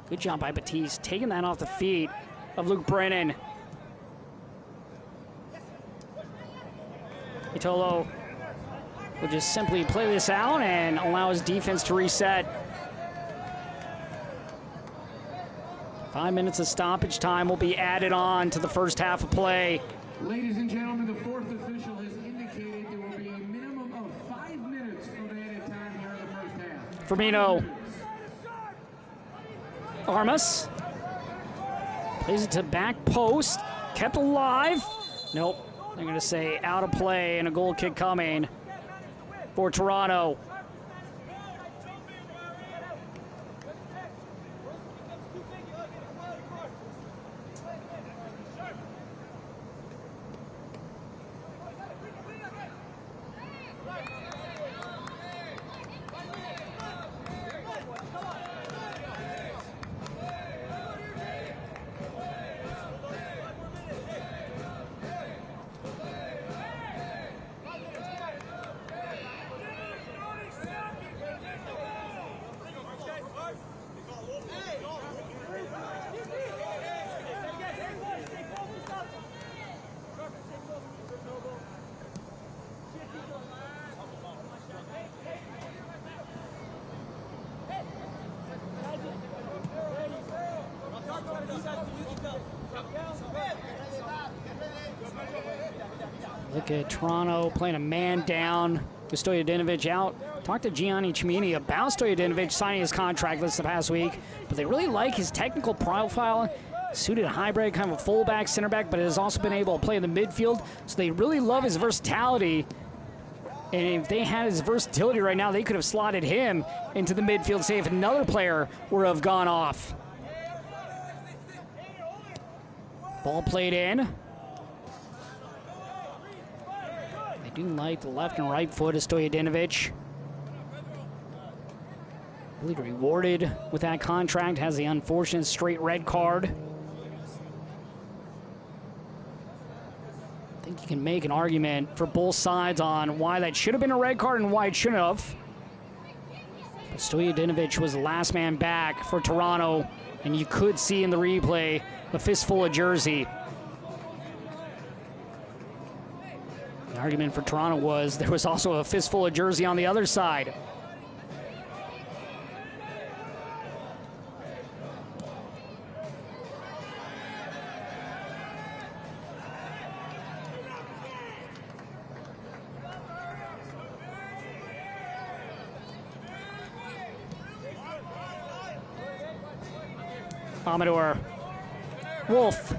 Good job by Batiste, taking that off the feet of Luke Brennan. Itolo will just simply play this out and allow his defense to reset. 5 minutes of stoppage time will be added on to the first half of play. Ladies and gentlemen, the 4th official has indicated there will be a minimum of 5 minutes Firmino. Armas. Plays it to back post. Kept alive. Nope. They're going to say out of play and a goal kick coming for Toronto. Look at Toronto playing a man down with Stojadinovic out. Talked to Gianni Cimini about Stojadinovic signing his contract this past week, but they really like his technical profile. Suited hybrid, kind of a fullback, center back, but has also been able to play in the midfield. So they really love his versatility. And if they had his versatility right now, they could have slotted him into the midfield, say if another player were to have gone off. Ball played in. They do like the left and right foot of Stojadinovic. Really rewarded with that contract, has the unfortunate straight red card. I think you can make an argument for both sides on why that should have been a red card and why it shouldn't have. But Stojadinovic was the last man back for Toronto, and you could see in the replay a fistful of jersey. The argument for Toronto was there was also a fistful of jersey on the other side. Amador. Wolf.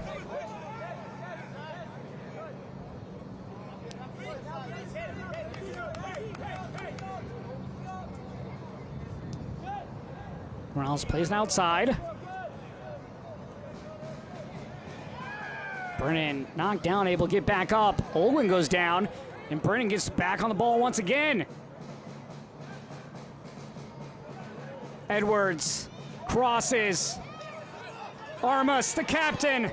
Morales plays it outside. Brennan knocked down, able to get back up. Olwin goes down, and Brennan gets back on the ball once again. Edwards crosses. Armas, the captain.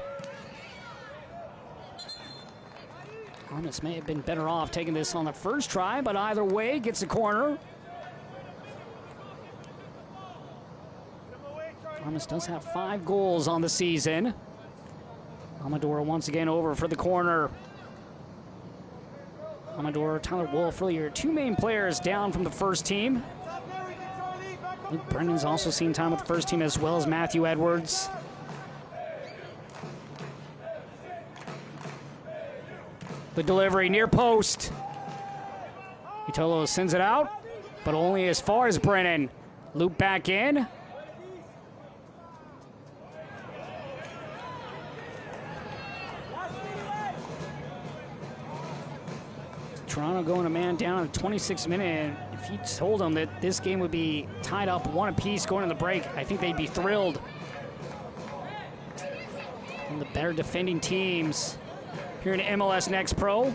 Armas may have been better off taking this on the first try, but either way, gets a corner. Armas does have 5 goals on the season. Amador once again over for the corner. Amador, Tyler Wolf, really your 2 main players down from the first team. Luke Brennan's also seen time with the first team as well as Matthew Edwards. The delivery near post. Itolo sends it out, but only as far as Brennan. Loop back in. Toronto going a man down in the 26th minute. If you told them that this game would be tied up 1 apiece going to the break, I think they'd be thrilled. One of the better defending teams here in MLS Next Pro.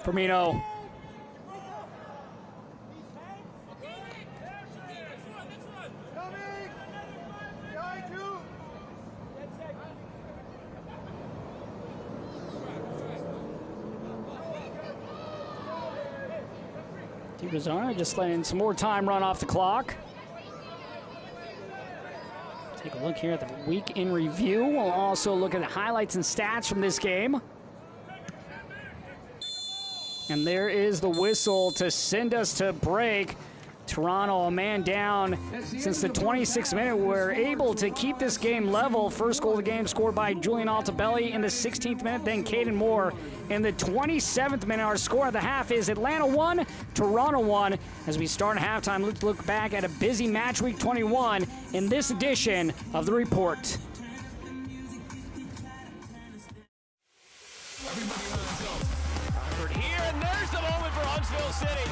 Firmino. Bizarre, just letting some more time run off the clock. Take a look here at the week in review. We'll also look at the highlights and stats from this game. And there is the whistle to send us to break. Toronto, a man down since the 26th minute. We're able to keep this game level. First goal of the game scored by Julian Altobelli in the 16th minute, then Caden Moore in the 27th minute. Our score of the half is Atlanta 1, Toronto 1. As we start halftime, let's look back at a busy match week 21 in this edition of The Report. Here, and there's the moment for Huntsville City.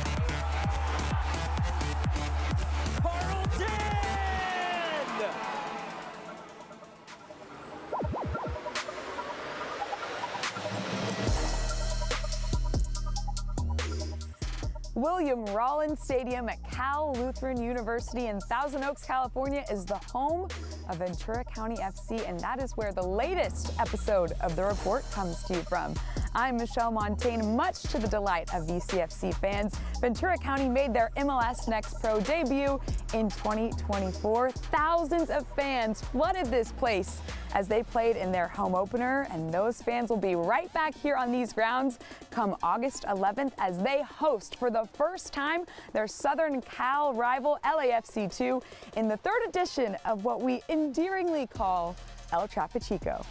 William Rollins Stadium at Cal Lutheran University in Thousand Oaks, California is the home of Ventura County FC, and that is where the latest episode of The Report comes to you from. I'm Michelle Montaigne. Much to the delight of VCFC fans, Ventura County made their MLS NEXT Pro debut in 2024. Thousands of fans flooded this place as they played in their home opener, and those fans will be right back here on these grounds come August 11th as they host for the first time their Southern Cal rival LAFC2 in the third edition of what we endearingly call El Trapichico.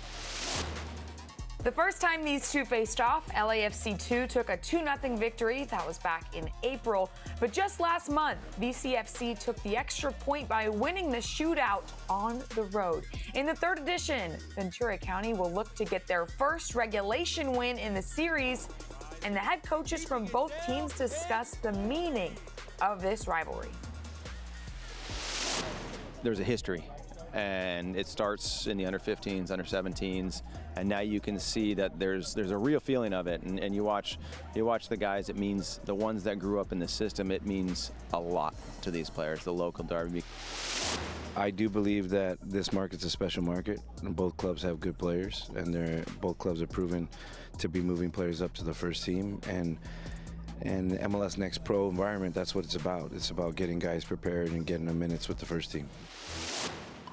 The first time these two faced off, LAFC2 took a 2-0 victory. That was back in April. But just last month, VCFC took the extra point by winning the shootout on the road. In the third edition, Ventura County will look to get their first regulation win in the series, and the head coaches from both teams discuss the meaning of this rivalry. There's a history, and it starts in the under 15s, under 17s, and now you can see that there's a real feeling of it, and you watch the guys. It means the ones that grew up in the system. It means a lot to these players, the local derby. I do believe that this market's a special market, and both clubs have good players, and both clubs are proven to be moving players up to the first team. And the MLS NEXT Pro environment, that's what it's about. It's about getting guys prepared and getting them minutes with the first team.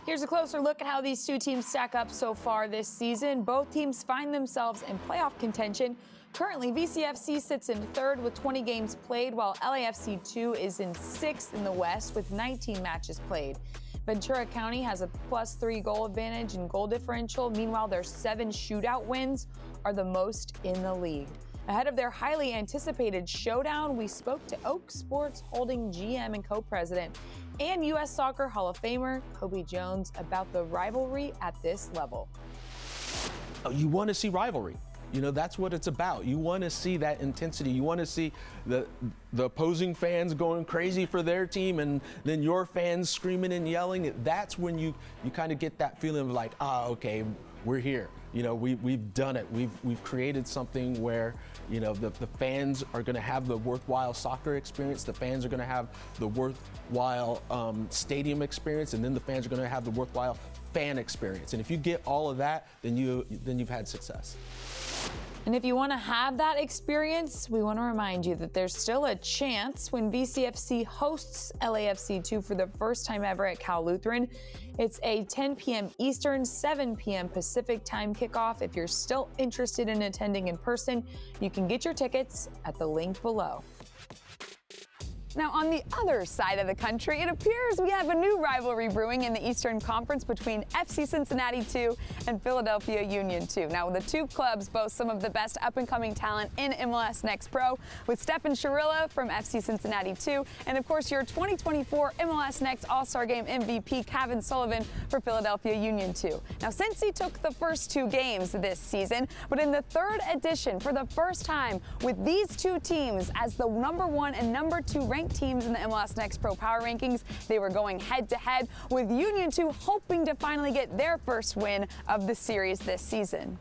Here's a closer look at how these two teams stack up so far this season. Both teams find themselves in playoff contention. Currently, VCFC sits in third with 20 games played, while LAFC2 is in sixth in the West with 19 matches played. Ventura County has a +3 goal advantage and goal differential. Meanwhile, their 7 shootout wins are the most in the league. Ahead of their highly anticipated showdown, we spoke to Oak Sports Holding GM and co-president and U.S. Soccer Hall of Famer Kobe Jones about the rivalry at this level. You want to see rivalry. You know, that's what it's about. You want to see that intensity. You want to see the opposing fans going crazy for their team, and then your fans screaming and yelling. That's when you kind of get that feeling of like, okay, we're here. You know, we've done it. We've created something where, you know, the fans are going to have the worthwhile soccer experience. The fans are going to have the worthwhile stadium experience, and then the fans are going to have the worthwhile fan experience. And if you get all of that, then you've had success. And if you want to have that experience, we want to remind you that there's still a chance when VCFC hosts LAFC2 for the first time ever at Cal Lutheran. It's a 10 p.m. Eastern, 7 p.m. Pacific time kickoff. If you're still interested in attending in person, you can get your tickets at the link below. Now, on the other side of the country, it appears we have a new rivalry brewing in the Eastern Conference between FC Cincinnati 2 and Philadelphia Union 2. Now, the two clubs boast some of the best up-and-coming talent in MLS NEXT Pro, with Stefan Schirilla from FC Cincinnati 2, and of course, your 2024 MLS NEXT All-Star Game MVP, Kevin Sullivan, for Philadelphia Union 2. Now, Cincy took the first 2 games this season, but in the third edition, for the first time, with these two teams as the #1 and #2 ranked teams in the MLS NEXT Pro Power Rankings, they were going head-to-head, with Union 2 hoping to finally get their first win of the series this season.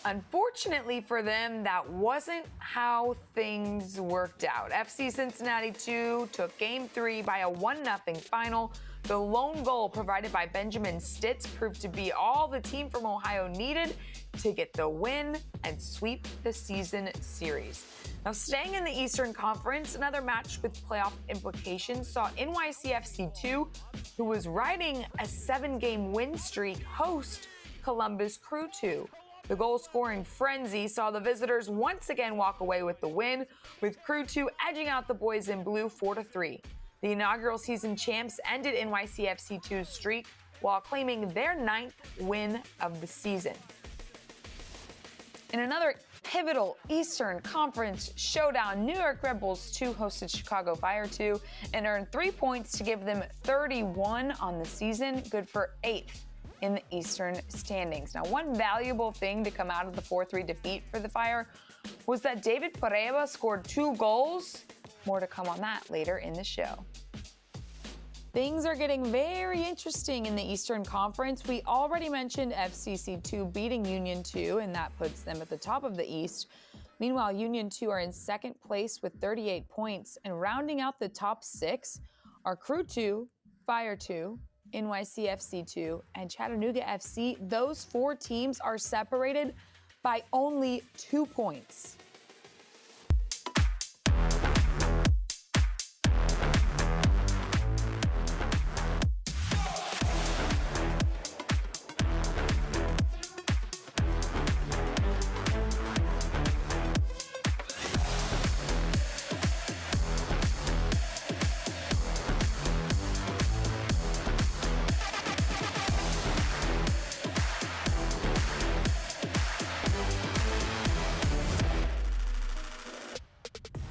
Unfortunately for them, that wasn't how things worked out. FC Cincinnati 2 took Game 3 by a 1-0 final. The lone goal provided by Benjamin Stitz proved to be all the team from Ohio needed to get the win and sweep the season series. Now, staying in the Eastern Conference, another match with playoff implications saw NYCFC2, who was riding a 7-game win streak, host Columbus Crew 2. The goal-scoring frenzy saw the visitors once again walk away with the win, with Crew 2 edging out the boys in blue 4-3. The inaugural season champs ended NYCFC 2's streak while claiming their 9th win of the season. In another pivotal Eastern Conference showdown, New York Red Bulls 2 hosted Chicago Fire 2 and earned 3 points to give them 31 on the season, good for 8th in the Eastern standings. Now, one valuable thing to come out of the 4-3 defeat for the Fire was that David Pareba scored 2 goals. More to come on that later in the show. Things are getting very interesting in the Eastern Conference. We already mentioned FCC 2 beating Union 2, and that puts them at the top of the East. Meanwhile, Union 2 are in second place with 38 points, and rounding out the top 6 are Crew 2, Fire 2, NYCFC 2, and Chattanooga FC. Those 4 teams are separated by only 2 points.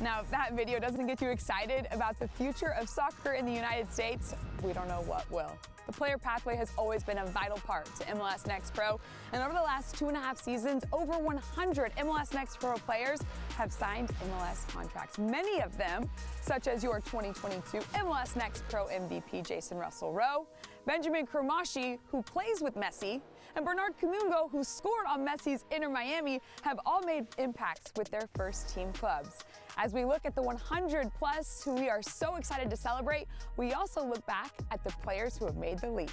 Now, if that video doesn't get you excited about the future of soccer in the United States, we don't know what will. The player pathway has always been a vital part to MLS NEXT Pro, and over the last 2.5 seasons, over 100 MLS NEXT Pro players have signed MLS contracts. Many of them, such as your 2022 MLS NEXT Pro MVP Jason Russell-Rowe, Benjamin Cremaschi, who plays with Messi, and Bernard Kamungo, who scored on Messi's Inter Miami, have all made impacts with their first-team clubs. As we look at the 100-plus who we are so excited to celebrate, we also look back at the players who have made the leap.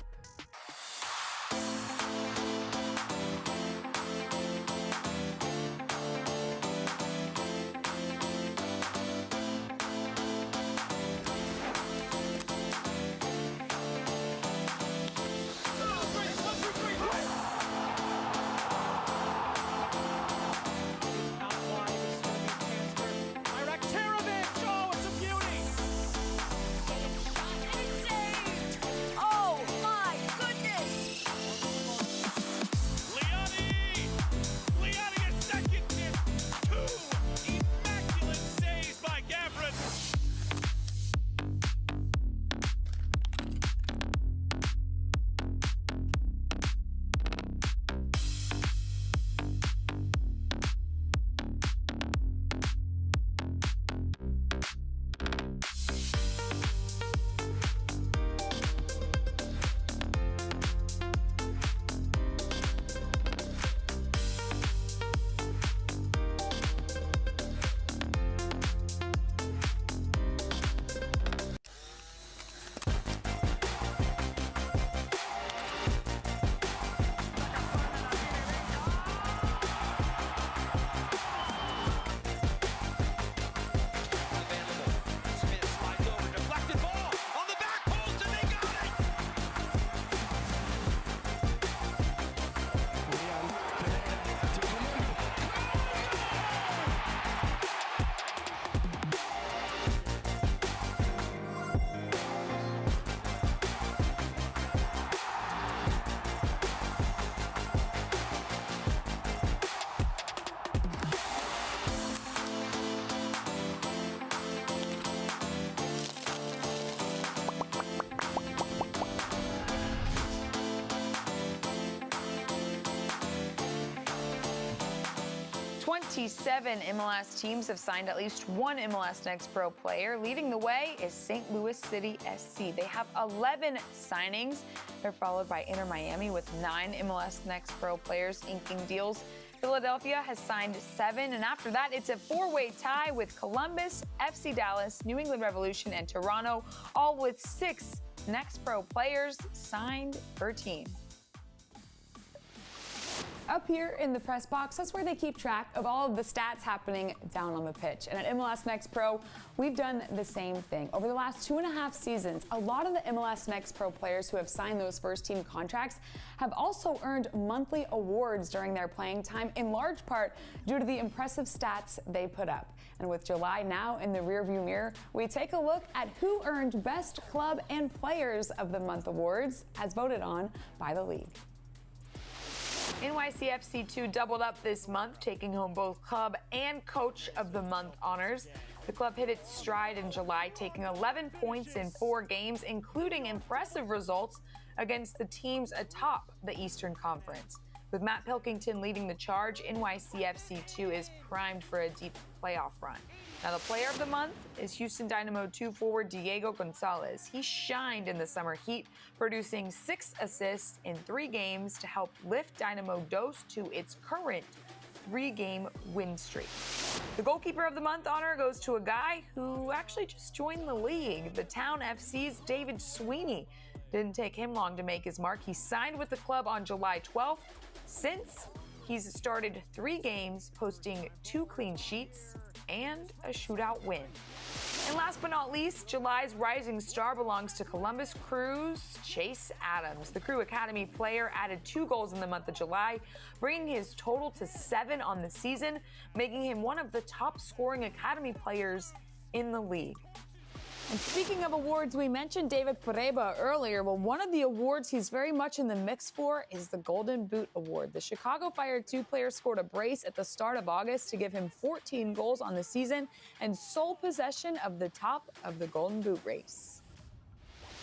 Seven MLS teams have signed at least one MLS NEXT Pro player. Leading the way is St. Louis City SC. They have 11 signings. They're followed by Inter Miami with 9 MLS NEXT Pro players inking deals. Philadelphia has signed 7, and after that, it's a 4-way tie with Columbus, FC Dallas, New England Revolution, and Toronto, all with 6 NEXT Pro players signed per team. Up here in the press box, that's where they keep track of all of the stats happening down on the pitch. And at MLS Next Pro, we've done the same thing. Over the last 2.5 seasons, a lot of the MLS Next Pro players who have signed those first-team contracts have also earned monthly awards during their playing time, in large part due to the impressive stats they put up. And with July now in the rearview mirror, we take a look at who earned Best Club and Players of the Month awards, as voted on by the league. NYCFC2 doubled up this month, taking home both Club and Coach of the Month honors. The club hit its stride in July, taking 11 points in 4 games, including impressive results against the teams atop the Eastern Conference. With Matt Pilkington leading the charge, NYCFC2 is primed for a deep playoff run. Now, the player of the month is Houston Dynamo 2 forward Diego Gonzalez. He shined in the summer heat, producing 6 assists in 3 games to help lift Dynamo Dos to its current 3-game win streak. The goalkeeper of the month honor goes to a guy who actually just joined the league, the Town FC's David Sweeney. Didn't take him long to make his mark. He signed with the club on July 12th. Since, he's started 3 games, posting 2 clean sheets and a shootout win. And last but not least, July's rising star belongs to Columbus Crew's Chase Adams. The Crew Academy player added 2 goals in the month of July, bringing his total to 7 on the season, making him one of the top scoring academy players in the league. And speaking of awards, we mentioned David Poreba earlier. Well, one of the awards he's very much in the mix for is the Golden Boot Award. The Chicago Fire 2 player scored a brace at the start of August to give him 14 goals on the season and sole possession of the top of the Golden Boot race.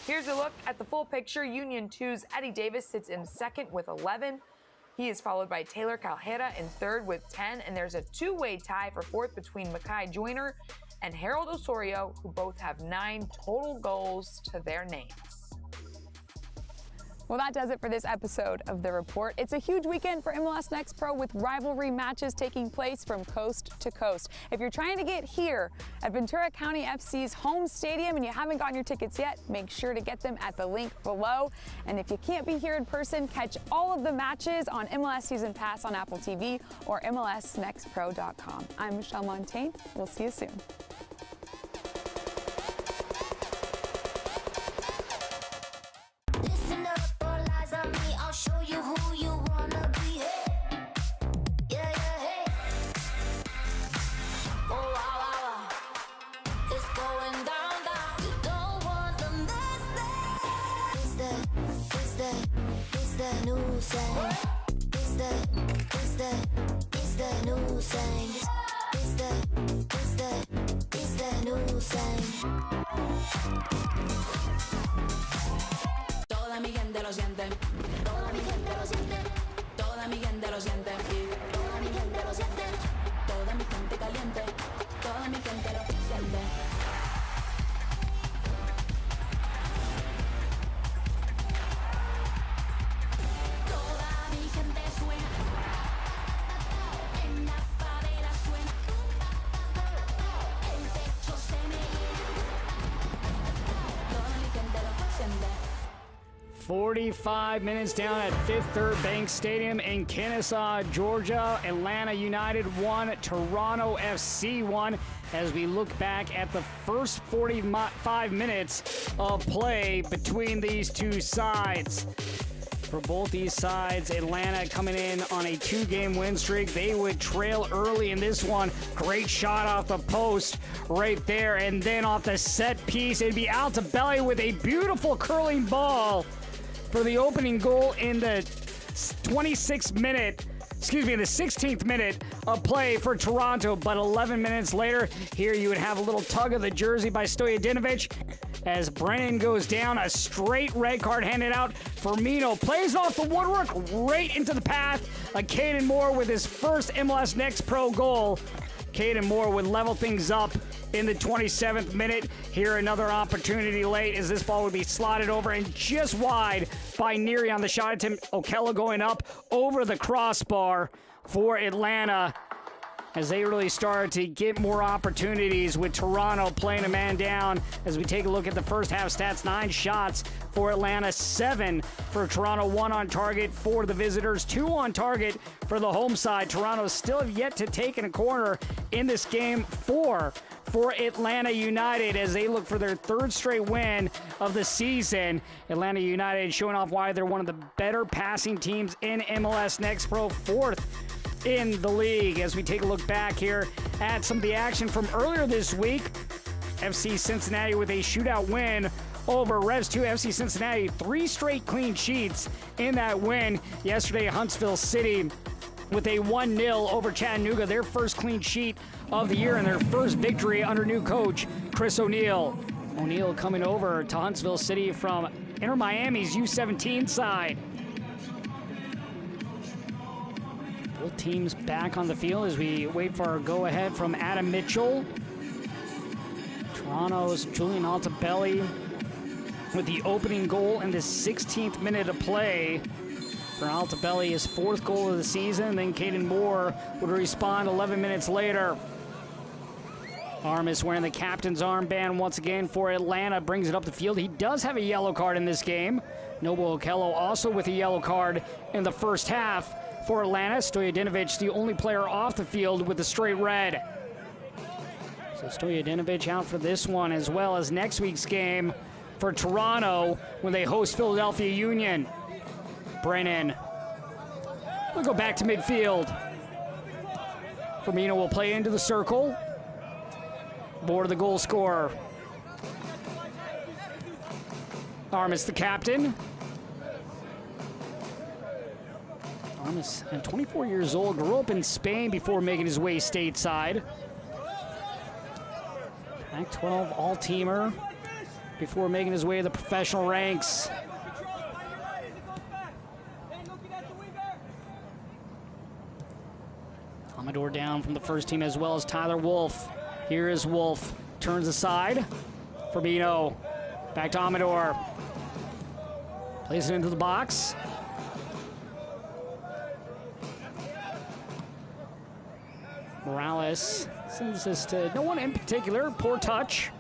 Here's a look at the full picture. Union 2's Eddie Davis sits in second with 11. He is followed by Taylor Calhera in third with 10, and there's a 2-way tie for fourth between Makai Joyner and Harold Osorio, who both have 9 total goals to their names. Well, that does it for this episode of The Report. It's a huge weekend for MLS Next Pro with rivalry matches taking place from coast to coast. If you're trying to get here at Ventura County FC's home stadium and you haven't gotten your tickets yet, make sure to get them at the link below. And if you can't be here in person, catch all of the matches on MLS Season Pass on Apple TV or MLSNextPro.com. I'm Michelle Montaigne. We'll see you soon. Show you who you wanna be. Hey. Yeah, yeah, hey. Oh, wow, wow, wow. It's going down, down. You don't want to miss that. It's the new sound. It's the new sound. It's the new sound. Toda mi gente lo siente. Toda mi gente lo siente. Toda mi gente lo siente. Toda mi gente lo siente. Toda mi gente caliente. Toda mi gente lo siente. Toda mi gente suena. En la favela suena. El techo se me llena. Toda mi gente lo siente. 45 minutes down at Fifth Third Bank Stadium in Kennesaw, Georgia. Atlanta United 1, Toronto FC 1. As we look back at the first 45 minutes of play between these two sides. For both these sides, Atlanta coming in on a 2-game win streak. They would trail early in this one. Great shot off the post right there. And then off the set piece, it'd be Altobelli with a beautiful curling ball for the opening goal in the 16th minute of play for Toronto. But 11 minutes later, here you would have a little tug of the jersey by Stojadinovic as Brennan goes down. A straight red card handed out. Firmino plays off the woodwork right into the path of Caden Moore with his first MLS Next Pro goal. Caden Moore would level things up in the 27th minute. Here another opportunity late as this ball would be slotted over and just wide by Neary on the shot attempt. Okello going up over the crossbar for Atlanta. as they really start to get more opportunities with Toronto playing a man down. As we take a look at the first half stats, 9 shots for Atlanta, 7 for Toronto, 1 on target for the visitors, 2 on target for the home side. Toronto still have yet to take in a corner in this game, 4 for Atlanta United as they look for their 3rd straight win of the season. Atlanta United showing off why they're one of the better passing teams in MLS Next Pro, 4th in the league. As we take a look back here at some of the action from earlier this week, FC Cincinnati with a shootout win over Revs 2. FC Cincinnati, 3 straight clean sheets in that win. Yesterday, Huntsville City with a 1-0 over Chattanooga, their first clean sheet of the year and their first victory under new coach Chris O'Neal. O'Neal coming over to Huntsville City from Inter Miami's U17 side. Both teams back on the field as we wait for our go-ahead from Adam Mitchell. Toronto's Julian Altobelli with the opening goal in the 16th minute of play. For Altobelli, his 4th goal of the season. Then Caden Moore would respond 11 minutes later. Armas wearing the captain's armband once again for Atlanta, brings it up the field. He does have a yellow card in this game. Noble Okello also with a yellow card in the first half for Atlanta. Stojadinovic, the only player off the field with the straight red. So Stojadinovic out for this one, as well as next week's game for Toronto when they host Philadelphia Union. Brennan. We'll go back to midfield. Firmino will play into the circle. Board the goal scorer. Armas, the captain. Armas, at 24 years old, grew up in Spain before making his way stateside. Pac-12 all-teamer before making his way to the professional ranks. Amador down from the first team, as well as Tyler Wolf. Here is Wolf, turns aside. Firmino, back to Amador. Plays it into the box. Morales sends this to no one in particular, poor touch.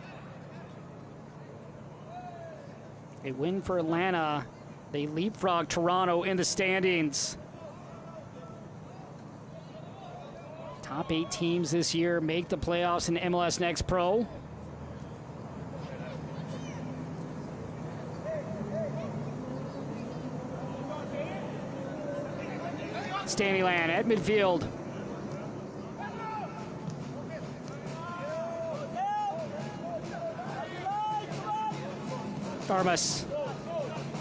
A win for Atlanta. They leapfrog Toronto in the standings. Top 8 teams this year make the playoffs in MLS Next Pro. Standyland at midfield. Armas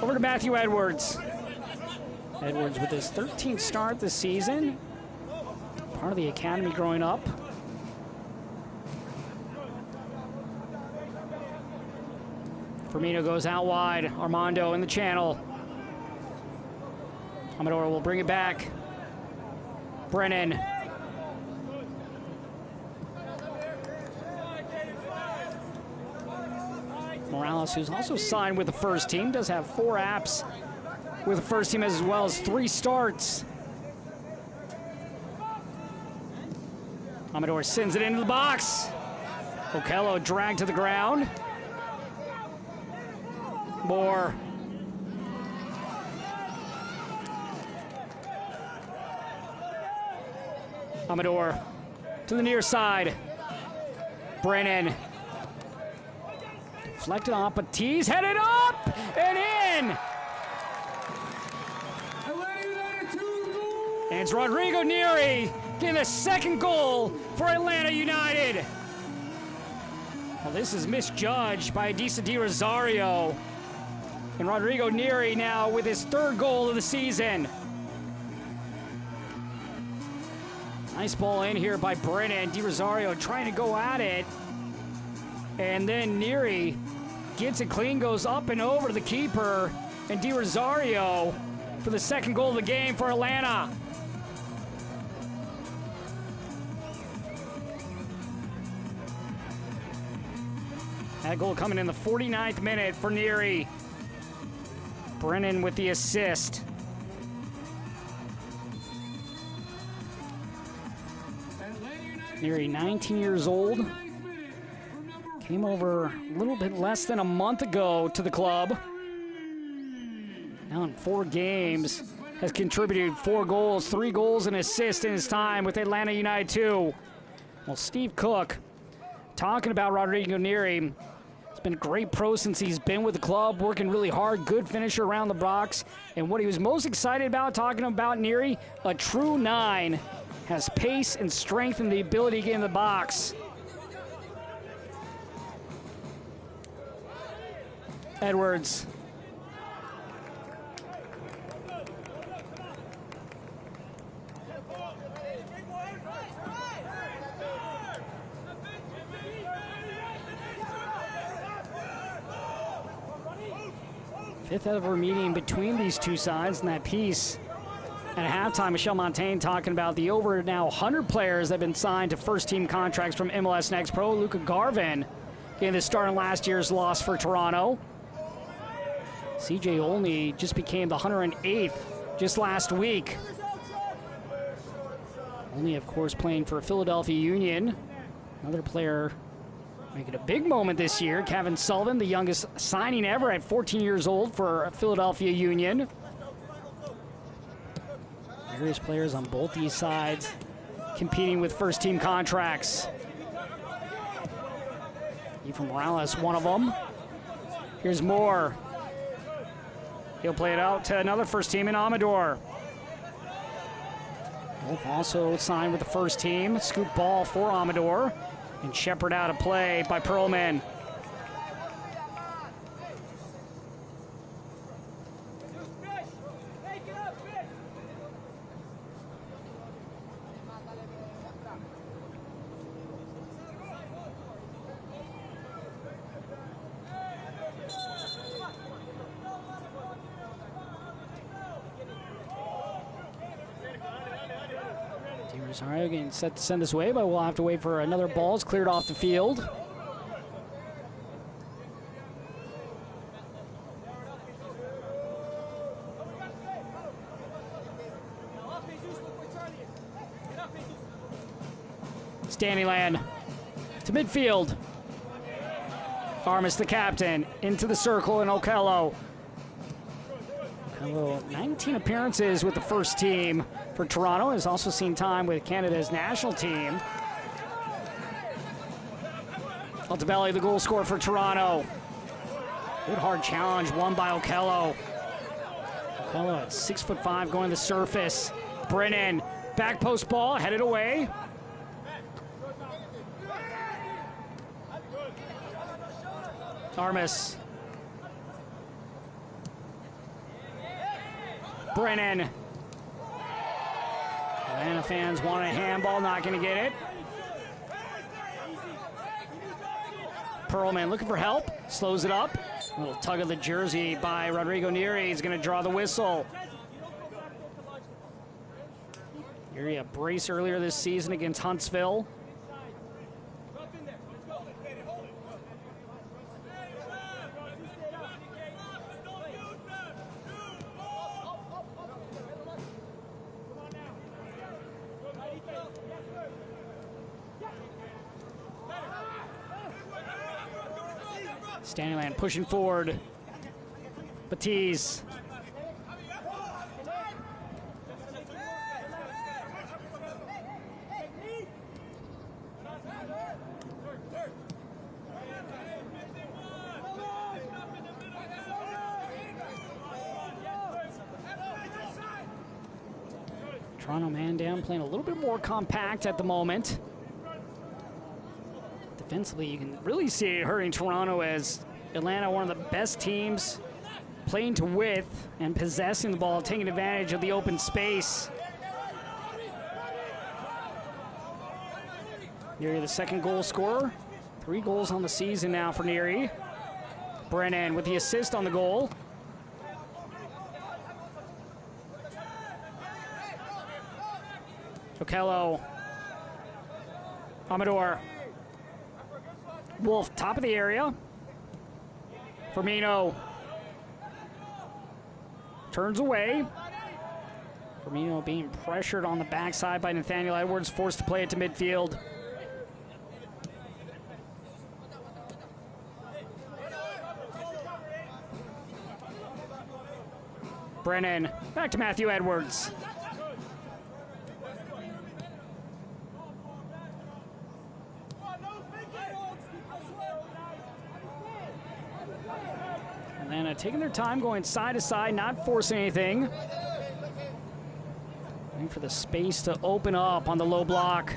over to Matthew Edwards. Edwards with his 13th start this season. Part of the academy growing up. Firmino goes out wide. Armando in the channel. Amador will bring it back. Brennan. Morales, who's also signed with the first team, does have 4 apps with the first team, as well as 3 starts. Amador sends it into the box. Okello dragged to the ground. Moore. Amador to the near side. Brennan. Deflected off, but T's headed up and in. And it's Rodrigo Neri getting the 2nd goal for Atlanta United. Well, this is misjudged by Adisa Di Rosario. And Rodrigo Neri now with his 3rd goal of the season. Nice ball in here by Brennan. Di Rosario trying to go at it. And then Neri gets it clean, goes up and over the keeper. And Di Rosario for the 2nd goal of the game for Atlanta. That goal coming in the 49th minute for Neri. Brennan with the assist. Atlanta Neary, 19 years old. Came over a little bit less than a month ago to the club. Now in 4 games, has contributed 4 goals, 3 goals and assists in his time with Atlanta United 2. Well, Steve Cook, talking about Rodrigo Neary, it's been a great pro since he's been with the club, working really hard, good finisher around the box. And what he was most excited about, talking about Neary, a true 9, has pace and strength and the ability to get in the box. Edwards. Fifth ever meeting between these two sides in that piece. At halftime, Michelle Montaigne talking about the over now 100 players that have been signed to first-team contracts from MLS Next Pro. Luca Garvin getting the start in last year's loss for Toronto. CJ Olney just became the 108th just last week. Olney, of course, playing for Philadelphia Union. Another player making a big moment this year. Kevin Sullivan, the youngest signing ever at 14 years old for Philadelphia Union. Various players on both these sides competing with first-team contracts. Efrain Morales, one of them. Here's Moore. He'll play it out to another first team in Amador. Wolf also signed with the first team. Scoop ball for Amador. And Shepard out of play by Perlman. Rosario getting set to send this way, but we'll have to wait for another ball. It's cleared off the field. Standyland to midfield. Armas, the captain, into the circle, and Okello. Okello, 19 appearances with the first team for Toronto. Has also seen time with Canada's national team. Altobelli, the goal scorer for Toronto. Good hard challenge won by Okello. Okello at 6'5", going to the surface. Brennan, back post ball, headed away. Armas. Brennan. Atlanta fans want a handball, not going to get it. Perlman looking for help, slows it up. A little tug of the jersey by Rodrigo Neary. He's going to draw the whistle. Neary a brace earlier this season against Huntsville. Standyland pushing forward. Batiz. Toronto man down, playing a little bit more compact at the moment. Defensively, you can really see it hurting Toronto, as Atlanta, one of the best teams playing to width and possessing the ball, taking advantage of the open space. Neary, the second goal scorer. 3 goals on the season now for Neary. Brennan with the assist on the goal. Okello. Amador. Wolf, top of the area. Firmino. Turns away. Firmino being pressured on the backside by Nathaniel Edwards, forced to play it to midfield. Brennan, back to Matthew Edwards. Atlanta taking their time, going side to side, not forcing anything. Waiting for the space to open up on the low block.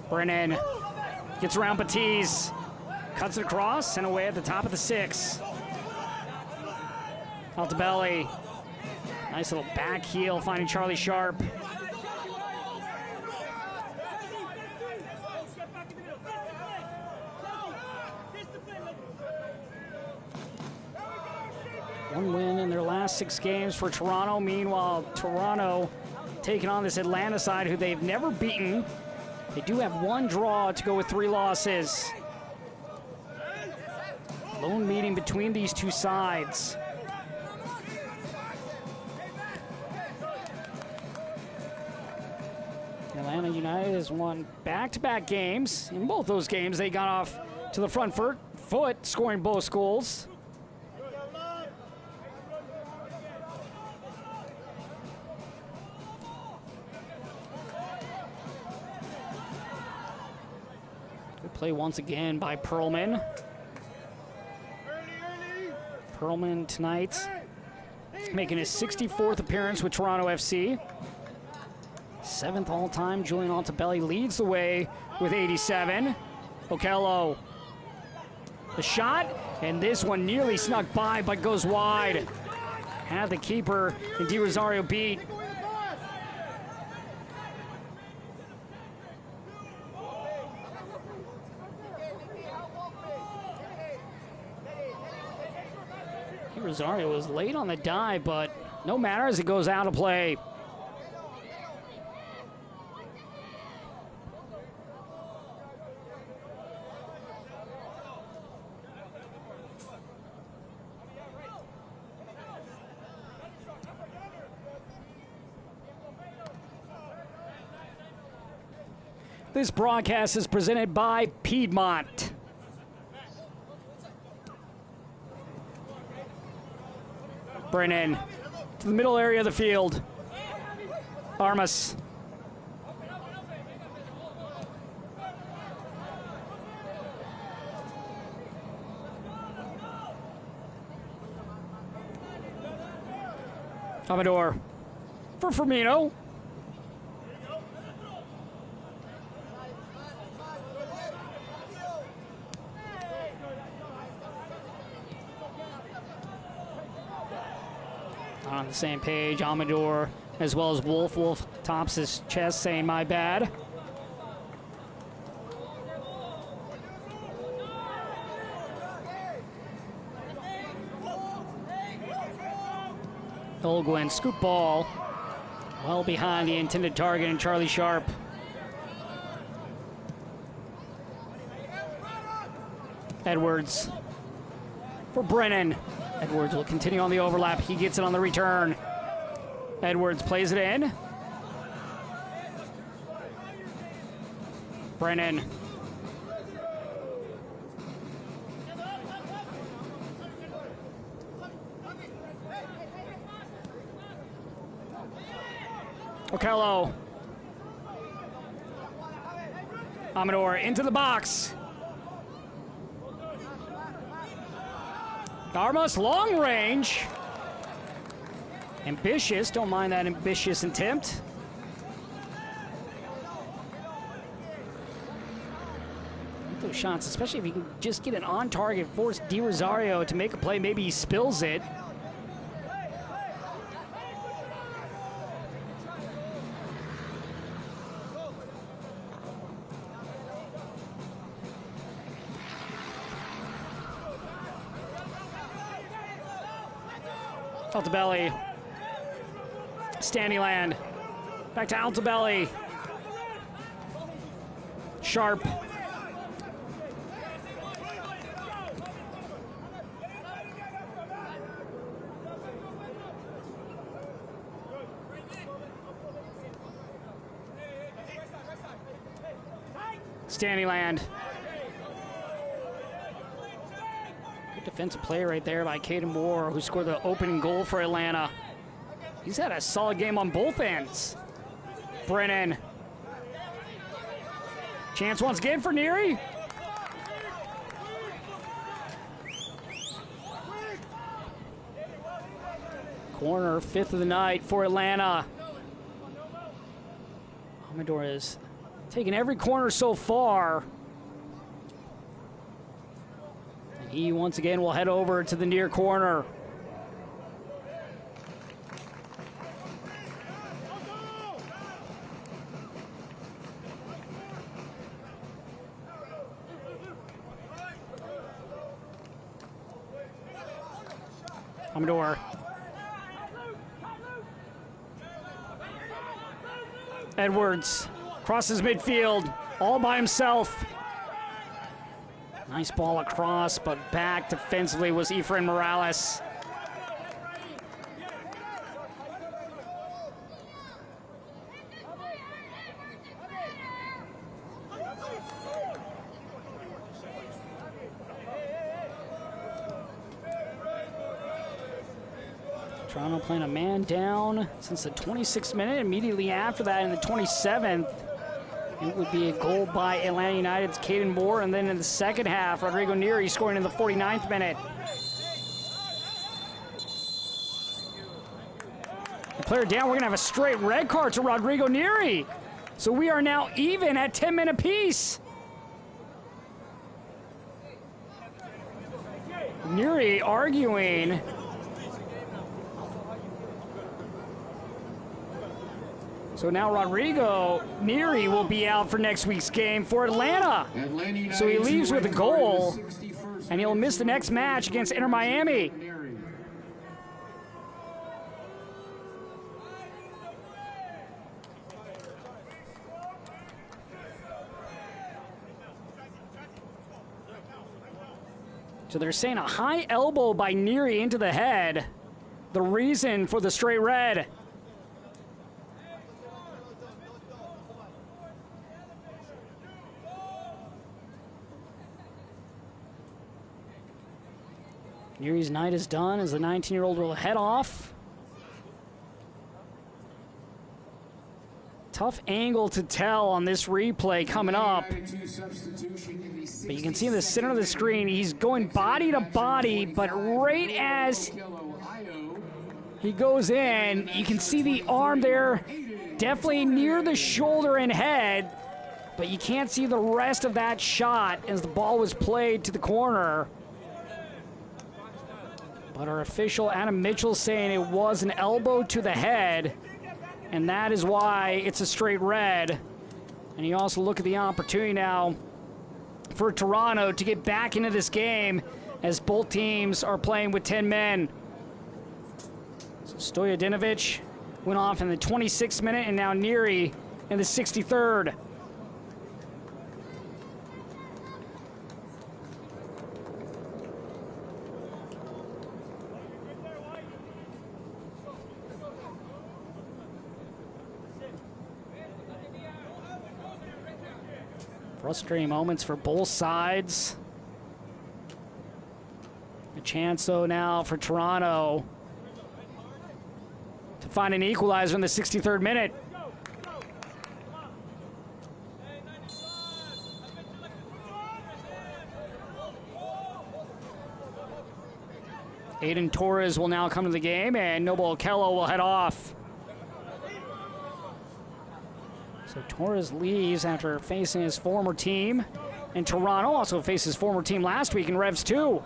Brennan gets around Batiz, cuts it across and away at the top of the 6. Altobelli, nice little back heel finding Charlie Sharp. One win in their last 6 games for Toronto. Meanwhile, Toronto taking on this Atlanta side who they've never beaten. They do have 1 draw to go with 3 losses. Lone meeting between these 2 sides. Atlanta United has won back-to-back games. In both those games, they got off to the front foot, scoring both goals. Good play once again by Perlman. Perlman tonight making his 64th appearance with Toronto FC. 7th all-time. Julian Altobelli leads the way with 87. Okello. The shot, and this one nearly snuck by, but goes wide. Had the keeper and Di Rosario beat. Di Rosario was late on the dive, but no matter as it goes out of play. This broadcast is presented by Piedmont. Brennan to the middle area of the field. Armas. Amador for Firmino. On the same page, Amador as well as Wolf. Wolf tops his chest saying, "My bad." Olguin, scoop ball. Well behind the intended target and Charlie Sharp. Edwards for Brennan. Edwards will continue on the overlap. He gets it on the return. Edwards plays it in. Brennan. Okello. Amador into the box. Armas, long range. Ambitious, don't mind that ambitious attempt. Those shots, especially if you can just get an on target, force Di Rosario to make a play, maybe he spills it. Altobelli. Standyland. Back to Altobelli. Sharp. Standyland. Good defensive play right there by Caden Moore, who scored the opening goal for Atlanta. He's had a solid game on both ends. Brennan. Chance once again for Neary. Corner, 5th of the night for Atlanta. Amador has taken every corner so far. And he once again will head over to the near corner. Amador. Edwards crosses midfield all by himself. Nice ball across, but back defensively was Efrain Morales. Toronto playing a man down since the 26th minute. Immediately after that, in the 27th, it would be a goal by Atlanta United's Caden Moore. And then in the second half, Rodrigo Neary scoring in the 49th minute. The player down, we're going to have a straight red card to Rodrigo Neary. So we are now even at 10 men apiece. Neary arguing. So now Rodrigo Neary will be out for next week's game for Atlanta. So he leaves with a goal, and he'll miss the next match against Inter Miami. So they're saying a high elbow by Neary into the head, the reason for the straight red. Neary's night is done as the 19-year-old will head off. Tough angle to tell on this replay coming up. But you can see in the center of the screen, he's going body to body, but right as he goes in, you can see the arm there, definitely near the shoulder and head, but you can't see the rest of that shot as the ball was played to the corner. But our official, Adam Mitchell, saying it was an elbow to the head, and that is why it's a straight red. And you also look at the opportunity now for Toronto to get back into this game as both teams are playing with 10 men. So Stojadinovic went off in the 26th minute, and now Neary in the 63rd. Frustrating moments for both sides. A chance, though, now for Toronto to find an equalizer in the 63rd minute. Aiden Torres will now come to the game, and Noble Okello will head off. So Torres leaves after facing his former team, and Toronto also faced his former team last week in Revs 2.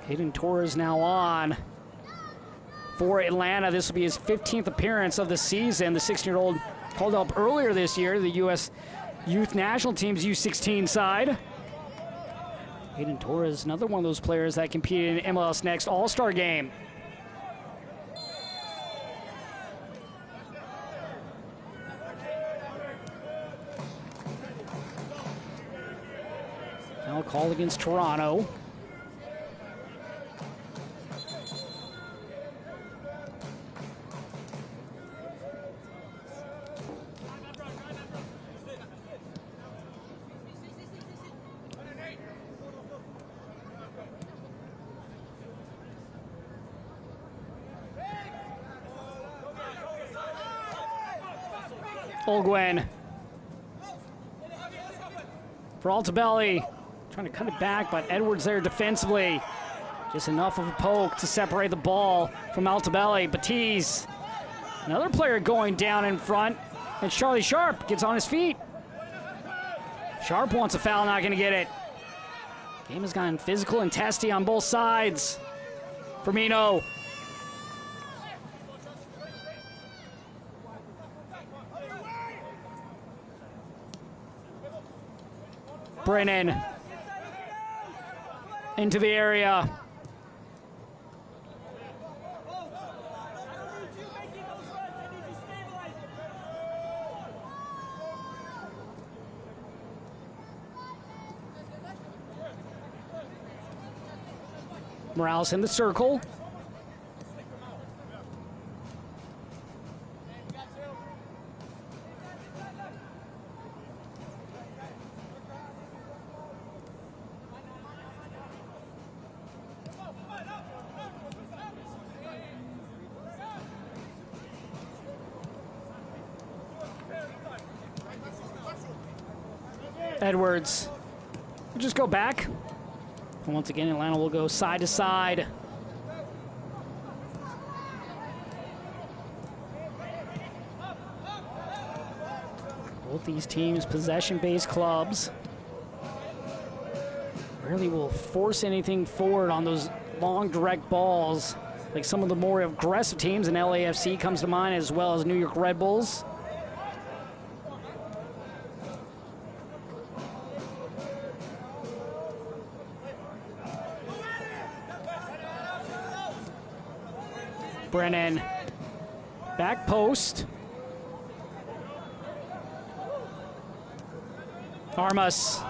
Aiden Torres now on for Atlanta. This will be his 15th appearance of the season. The 16-year-old called up earlier this year to the U.S. Youth National Team's U16 side. Aiden Torres, another one of those players that competed in MLS Next All-Star Game. Now call against Toronto. Olgwen. For Altobelli. Trying to cut it back, but Edwards there defensively. Just enough of a poke to separate the ball from Altobelli. Batiz. Another player going down in front. And Charlie Sharp gets on his feet. Sharp wants a foul, not going to get it. Game has gotten physical and testy on both sides. Firmino. Brennan. Into the area. Morales in the circle. Edwards. We'll just go back. And once again, Atlanta will go side to side. Both these teams, possession-based clubs, rarely will force anything forward on those long, direct balls. Like some of the more aggressive teams in LAFC comes to mind, as well as New York Red Bulls. Brennan, back post. Armas.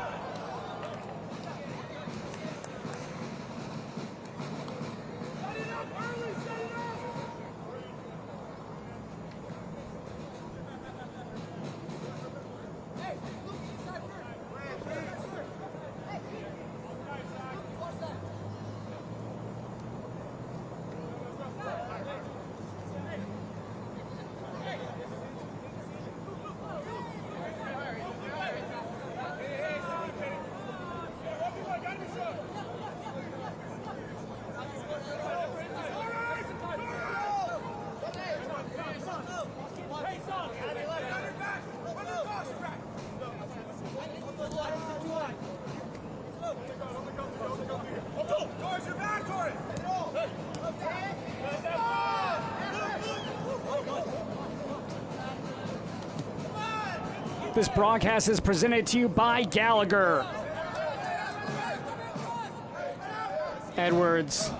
This broadcast is presented to you by Gallagher. Edwards.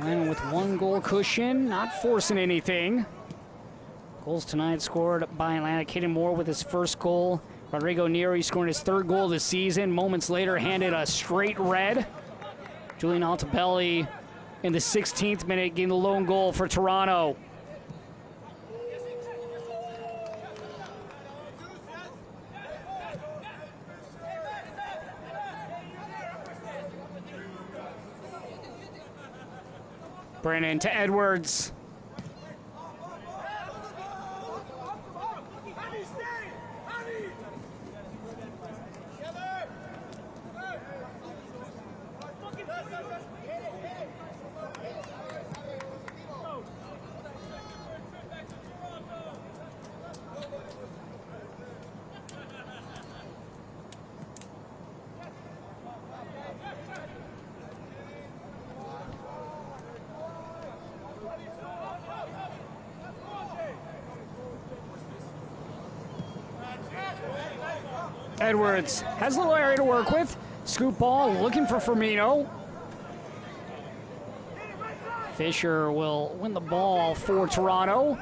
And with one goal cushion, not forcing anything. Goals tonight scored by Atlanta. Caden Moore with his first goal. Rodrigo Neri scoring his third goal of the season. Moments later, handed a straight red. Julian Altobelli in the 16th minute getting the lone goal for Toronto. Brennan to Edwards. Edwards has a little area to work with. Scoop ball, looking for Firmino. Fisher will win the ball for Toronto.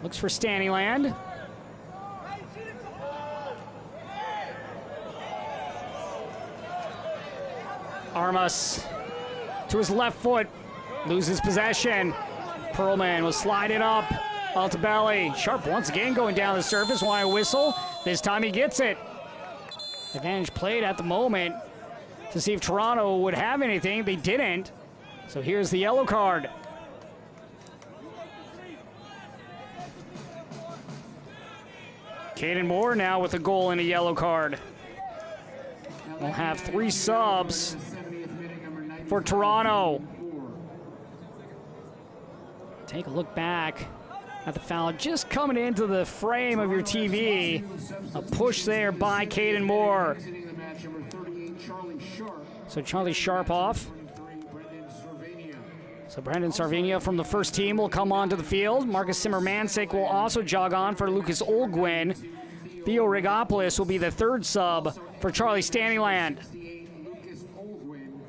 Looks for Stanyland. Armas to his left foot, loses possession. Perlman will slide it up. Altobelli, Sharp once again going down the surface, wanting a whistle. This time he gets it. Advantage played at the moment to see if Toronto would have anything. They didn't. So here's the yellow card. Caden Moore now with a goal and a yellow card. We'll have 3 subs for Toronto. Take a look back at the foul just coming into the frame of your TV. A push there by Caden Moore. So Charlie Sharp off. So Brendan Sarvenia from the first team will come onto the field. Marcus Simmermansik will also jog on for Lucas Olgwin. Theo Rigopoulos will be the 3rd sub for Charlie Standingland. Lucas Olgwin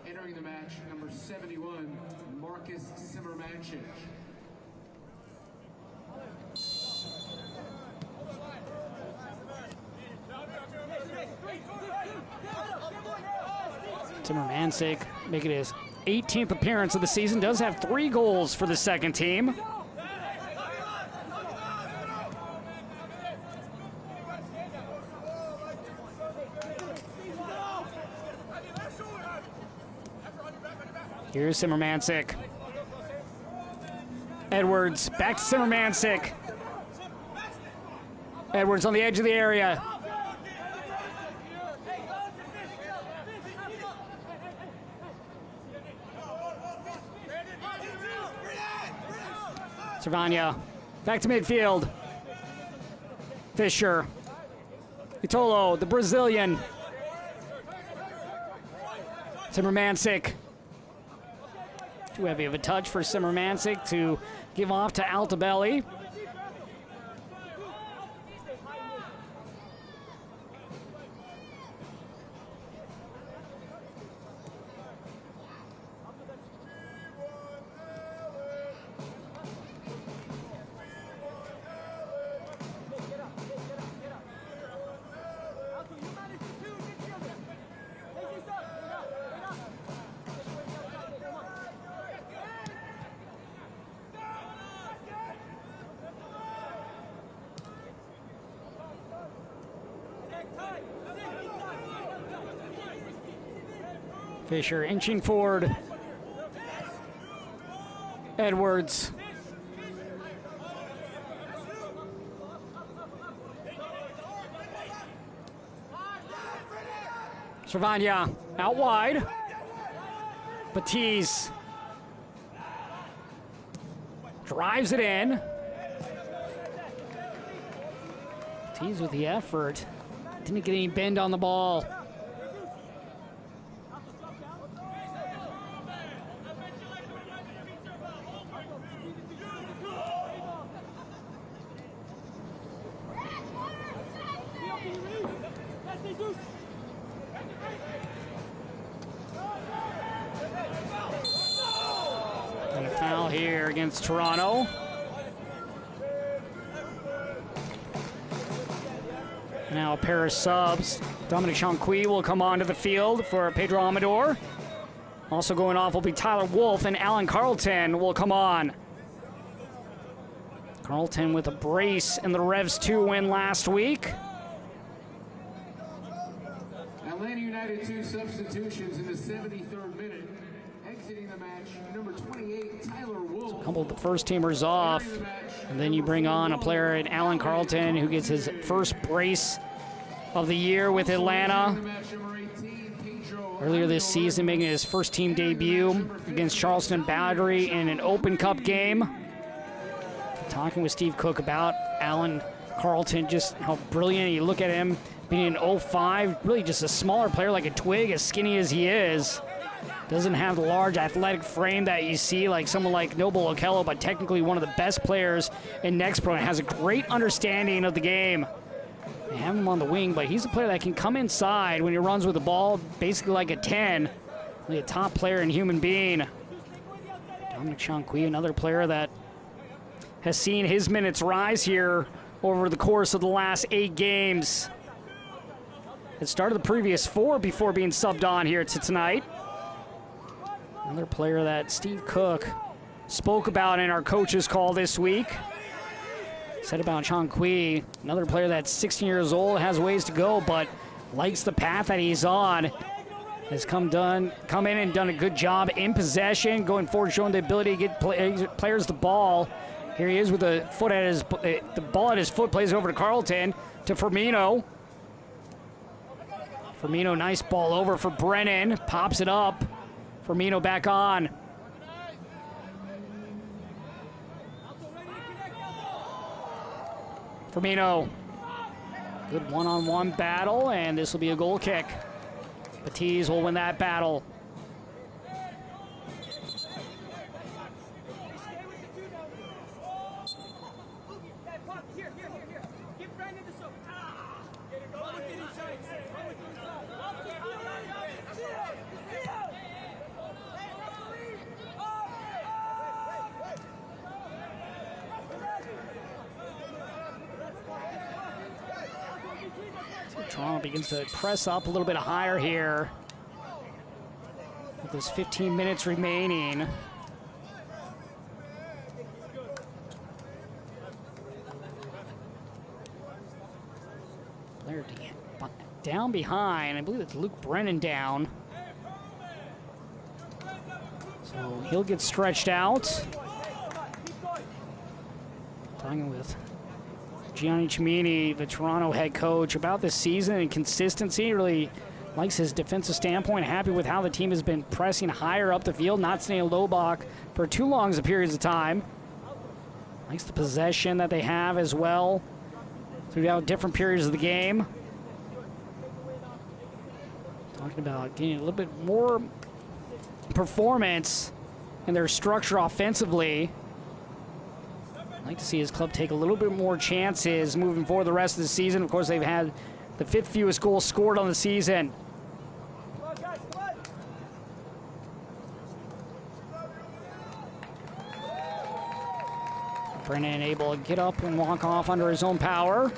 entering the match, number 71, Marcus Simmermansik. Simmermansik making his 18th appearance of the season, does have 3 goals for the second team. Here's Simmermansik. Edwards back to Simmermansik. Edwards on the edge of the area. Cervania back to midfield. Fisher. Itolo, the Brazilian. Simmermansik. Too heavy of a touch for Simmermansik to give off to Altobelli. Fisher inching forward. Edwards. Cervania out wide. Batiz drives it in. Batiz with the effort. Didn't get any bend on the ball. And a foul here against Toronto. Now a pair of subs. Dominic Chanqui will come onto the field for Pedro Amador. Also going off will be Tyler Wolf, and Alan Carlton will come on. Carlton with a brace in the Revs 2 win last week. Atlanta United 2 substitutions in the 73rd minute. Exiting the match, number 28, Tyler Wolf. So a couple of the first teamers off, and then you bring on a player in Alan Carlton who gets his first brace of the year with Atlanta. Earlier this season, making his first team debut against Charleston Battery in an Open Cup game. Talking with Steve Cook about Alan Carlton, just how brilliant. You look at him being an 05, really just a smaller player like a twig, as skinny as he is. Doesn't have the large athletic frame that you see like someone like Noble Okello, but technically one of the best players in Next Pro and has a great understanding of the game. They have him on the wing, but he's a player that can come inside when he runs with the ball, basically like a 10. Really a top player and human being. Dominic Chanqui, another player that has seen his minutes rise here over the course of the last 8 games. It started the previous 4 before being subbed on here to tonight. Another player that Steve Cook spoke about in our coaches call this week. Said about Chanqui, another player that's 16 years old, has ways to go, but likes the path that he's on. Has come in and done a good job in possession, going forward, showing the ability to get players the ball Here he is with the foot at his, the ball at his foot, plays over to Carlton, to Firmino. Firmino, nice ball over for Brennan, pops it up. Firmino back on. Firmino, good one-on-one battle, and this will be a goal kick. Batiz will win that battle. Toronto begins to press up a little bit higher here. With this 15 minutes remaining. Player down behind. I believe it's Luke Brennan down. So he'll get stretched out. Talking with Gianni Cimini, the Toronto head coach, about this season and consistency. Really likes his defensive standpoint. Happy with how the team has been pressing higher up the field, not staying low block for too long as periods of time. Likes the possession that they have as well throughout different periods of the game. Talking about getting a little bit more performance in their structure offensively. I'd like to see his club take a little bit more chances moving forward the rest of the season. Of course, they've had the 5th fewest goals scored on the season. Brennan able to get up and walk off under his own power.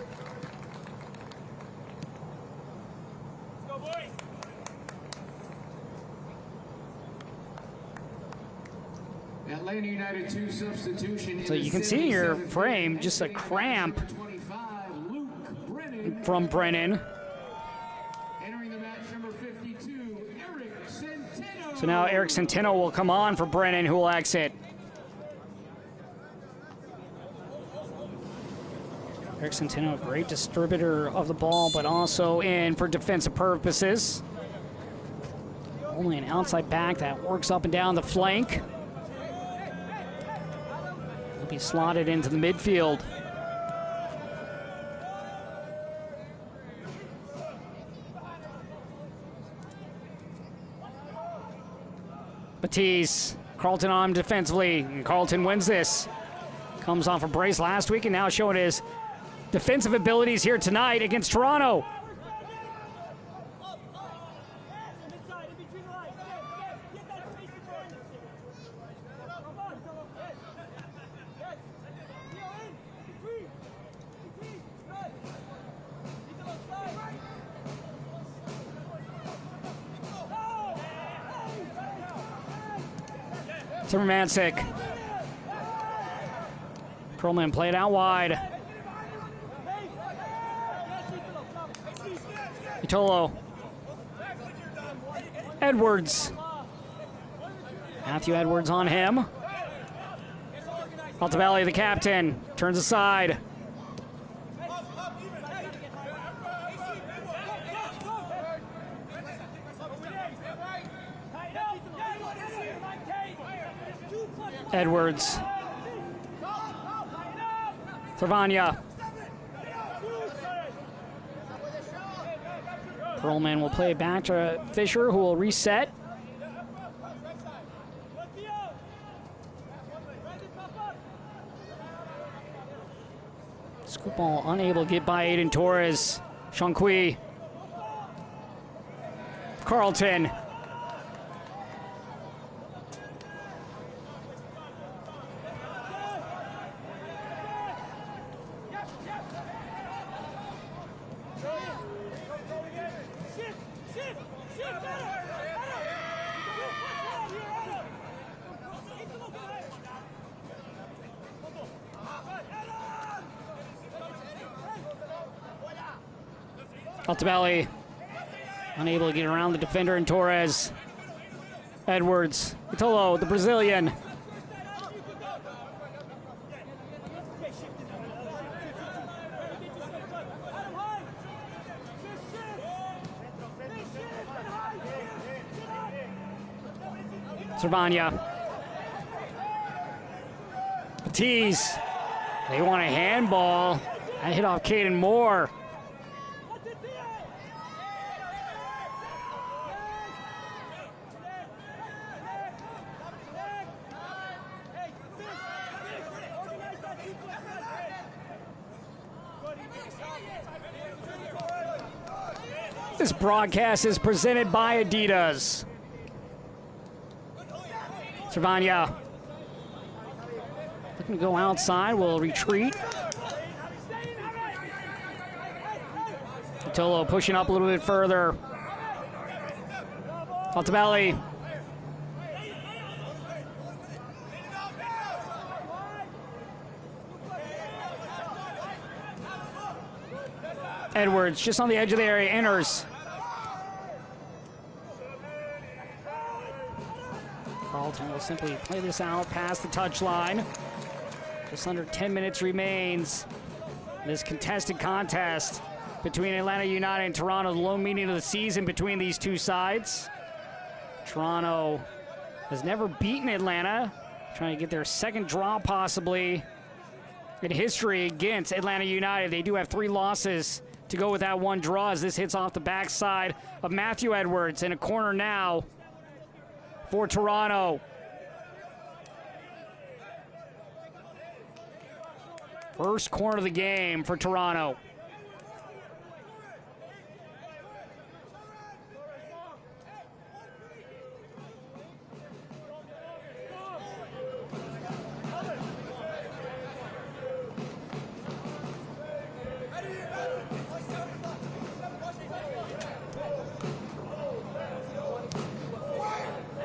Atlanta United 2 substitution. So you can see your frame, just a cramp from Brennan. Entering the match, number 52, Eric Centeno. So now Eric Centeno will come on for Brennan, who will exit. Eric Centeno, a great distributor of the ball, but also in for defensive purposes. Only an outside back that works up and down the flank. He'll be slotted into the midfield. Batiz, Carlton on him defensively, and Carlton wins this. Comes off a brace last week and now showing his defensive abilities here tonight against Toronto. Romantic. Perlman played out wide. Itolo. Edwards. Matthew Edwards on him. Altobelli, the captain, turns aside. Edwards. Travagna. Perlman will play back to Fisher, who will reset. Scoop ball unable to get by Aiden Torres. Shankui. Carlton. Altobelli unable to get around the defender and Torres. Edwards. Itolo, the Brazilian. Cervania. Batiste. They want a handball. That hit off Caden Moore. This broadcast is presented by Adidas. Cervania looking to go outside, will retreat. Tolo pushing up a little bit further. Altobelli. Edwards just on the edge of the area, enters. Carlton will simply play this out past the touchline. Just under 10 minutes remains. This contested contest between Atlanta United and Toronto, the lone meeting of the season between these two sides. Toronto has never beaten Atlanta, trying to get their second draw possibly in history against Atlanta United. They do have 3 losses to go with that 1 draw as this hits off the backside of Matthew Edwards in a corner now for Toronto. First corner of the game for Toronto.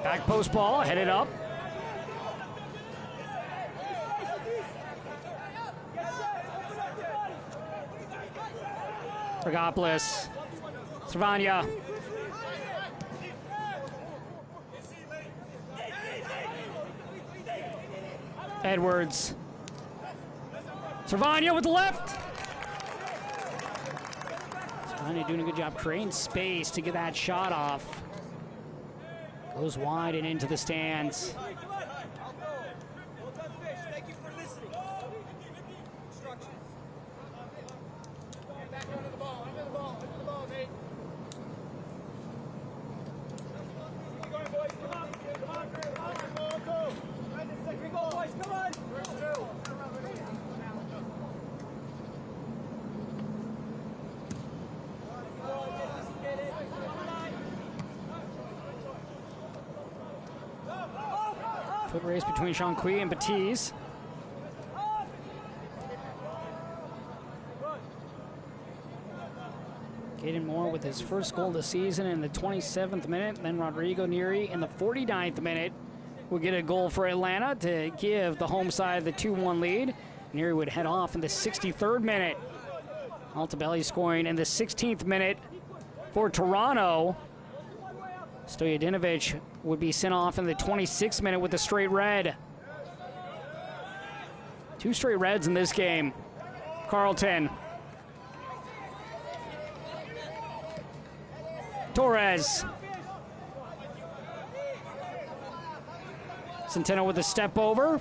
Back post ball, headed up. Dragopoulos, Cervania. Edwards. Cervania with the left. Cervania doing a good job creating space to get that shot off. Goes wide and into the stands. Foot race between Shanqui and Batiste. Caden Moore with his first goal of the season in the 27th minute. Then Rodrigo Neri in the 49th minute will get a goal for Atlanta to give the home side the 2-1 lead. Neri would head off in the 63rd minute. Altobelli scoring in the 16th minute for Toronto. Stojadinovic would be sent off in the 26th minute with a straight red. 2 straight reds in this game. Carlton. Torres. Centeno with a step over.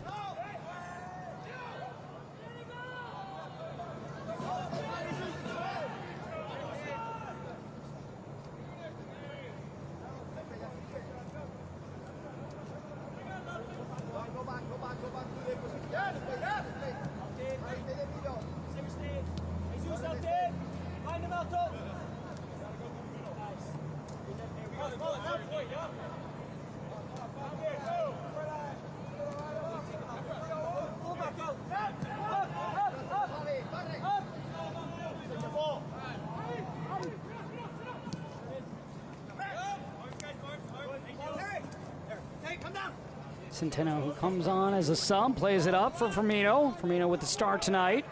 Centeno, who comes on as a sub, plays it up for Firmino. Firmino with the start tonight.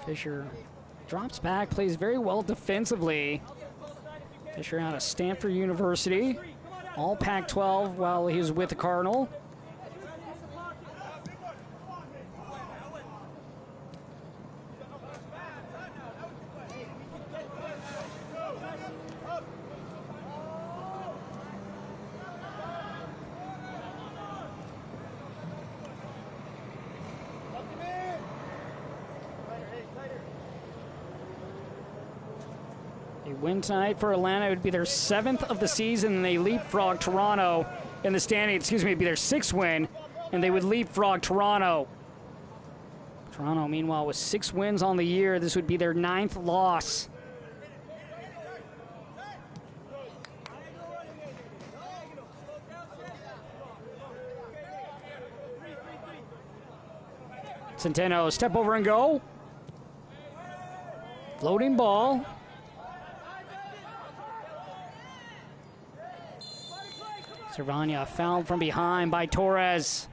Fisher drops back, plays very well defensively. Fisher out of Stanford University, all Pac-12 while he was with the Cardinal. A win tonight for Atlanta would be their 7th of the season, and they leapfrog Toronto in the standing. Excuse me, it'd be their 6th win, and they would leapfrog Toronto. Toronto, meanwhile, with 6 wins on the year, this would be their 9th loss. Centeno, step over and go. Floating ball. Cervania fouled from behind by Torres.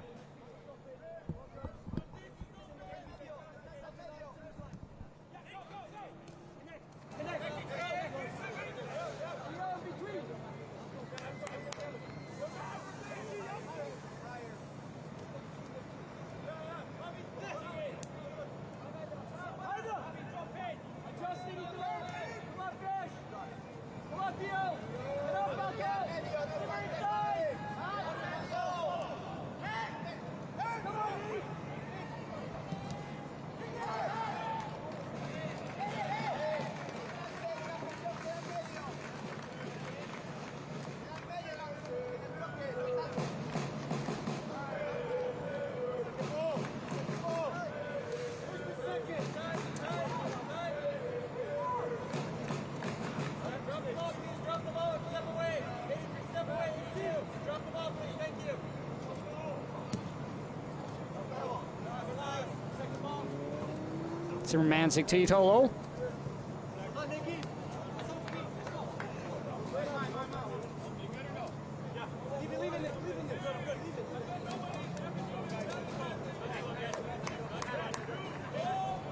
Zimmermansik to Itolo.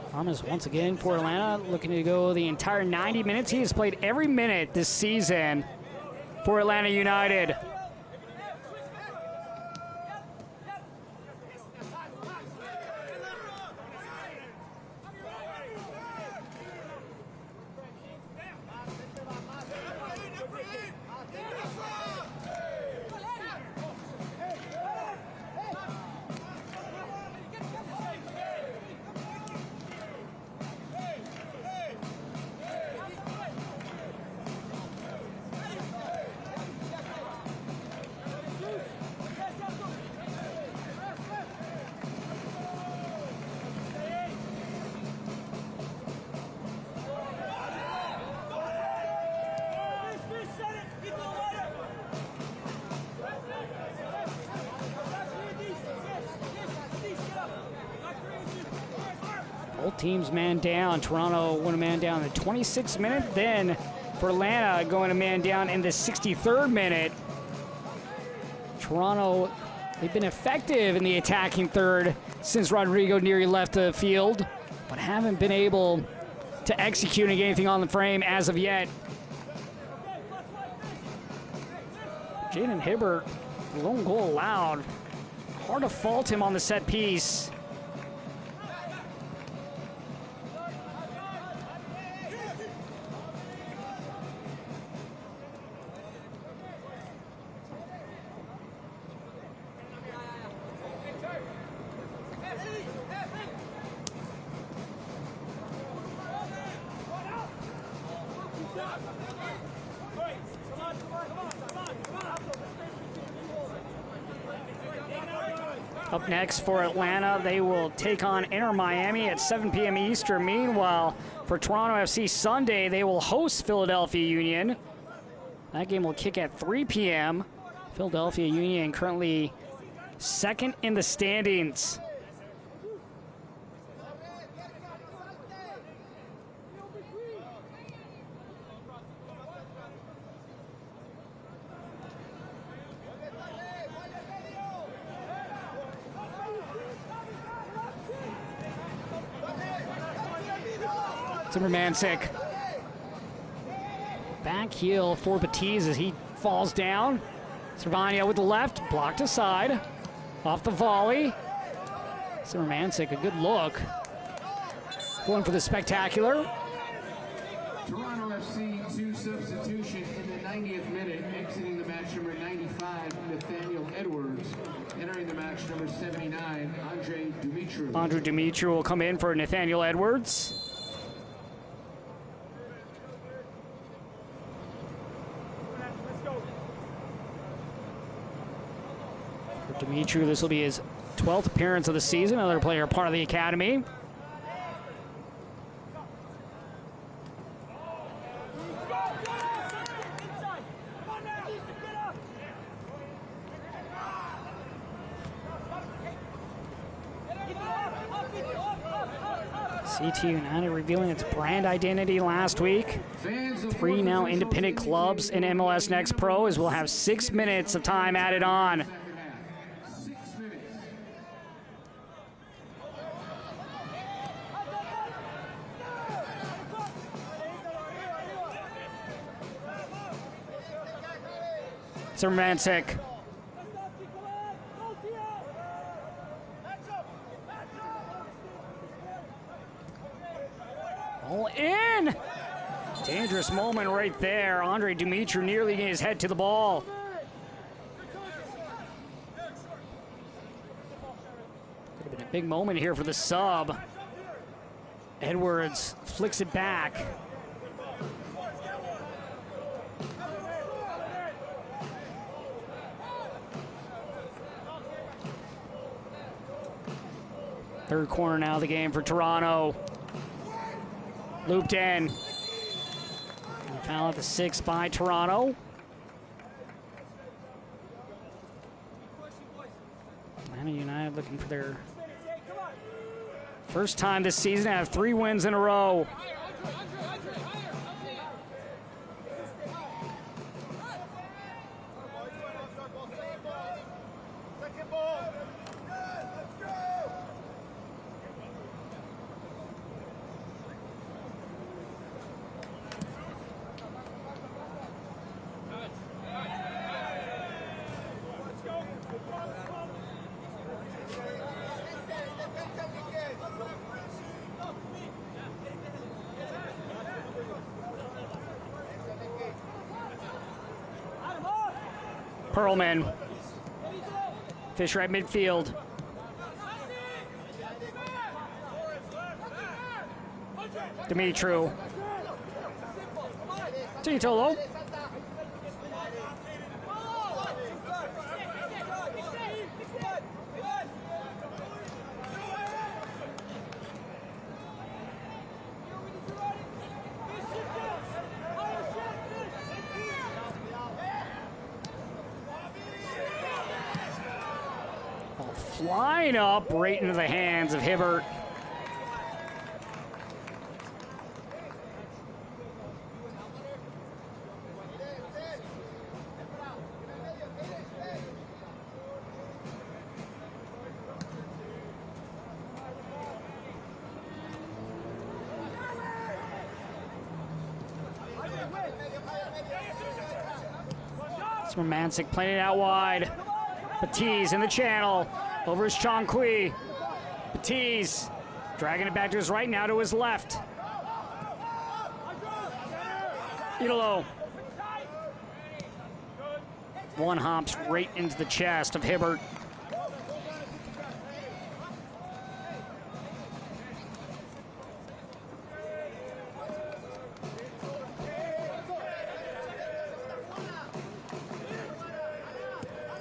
Thomas once again for Atlanta, looking to go the entire 90 minutes. He has played every minute this season for Atlanta United. Both teams man down. Toronto went a man down in the 26th minute. Then for Atlanta, going a man down in the 63rd minute. Toronto, they've been effective in the attacking third since Rodrigo Neri left the field, but haven't been able to execute and get anything on the frame as of yet. Jaden Hibbert, lone goal allowed. Hard to fault him on the set piece. Up next for Atlanta, they will take on Inter Miami at 7 p.m. Eastern. Meanwhile, for Toronto FC Sunday, they will host Philadelphia Union. That game will kick at 3 p.m. Philadelphia Union currently second in the standings. Zimmermansik. Back heel for Batiz as he falls down. Cervania with the left, blocked aside. Off the volley. Zimmermansik, a good look. Going for the spectacular. Toronto FC, 2 substitution in the 90th minute, exiting the match number 95, Nathaniel Edwards. Entering the match number 79, Andre Dumitru. Andre Dumitru will come in for Nathaniel Edwards. Dimitri, this will be his 12th appearance of the season, another player part of the academy. CT United revealing its brand identity last week. 3 now independent clubs in MLS Next Pro, as we'll have 6 minutes of time added on. Zermancic. All in. Dangerous moment right there. Andre Dumitru nearly getting his head to the ball. Could have been a big moment here for the sub. Edwards flicks it back. Third corner now of the game for Toronto. Looped in. Foul at the 6 by Toronto. Atlanta United looking for their first time this season to have 3 wins in a row. Perlman. Fisher at midfield. Dimitru. Titolo. Flying up right into the hands of Hibbert. Romancic playing it out wide. Batiz in the channel. Over his Chankui. Batiz dragging it back to his right, now to his left. Idolo. One hops right into the chest of Hibbert.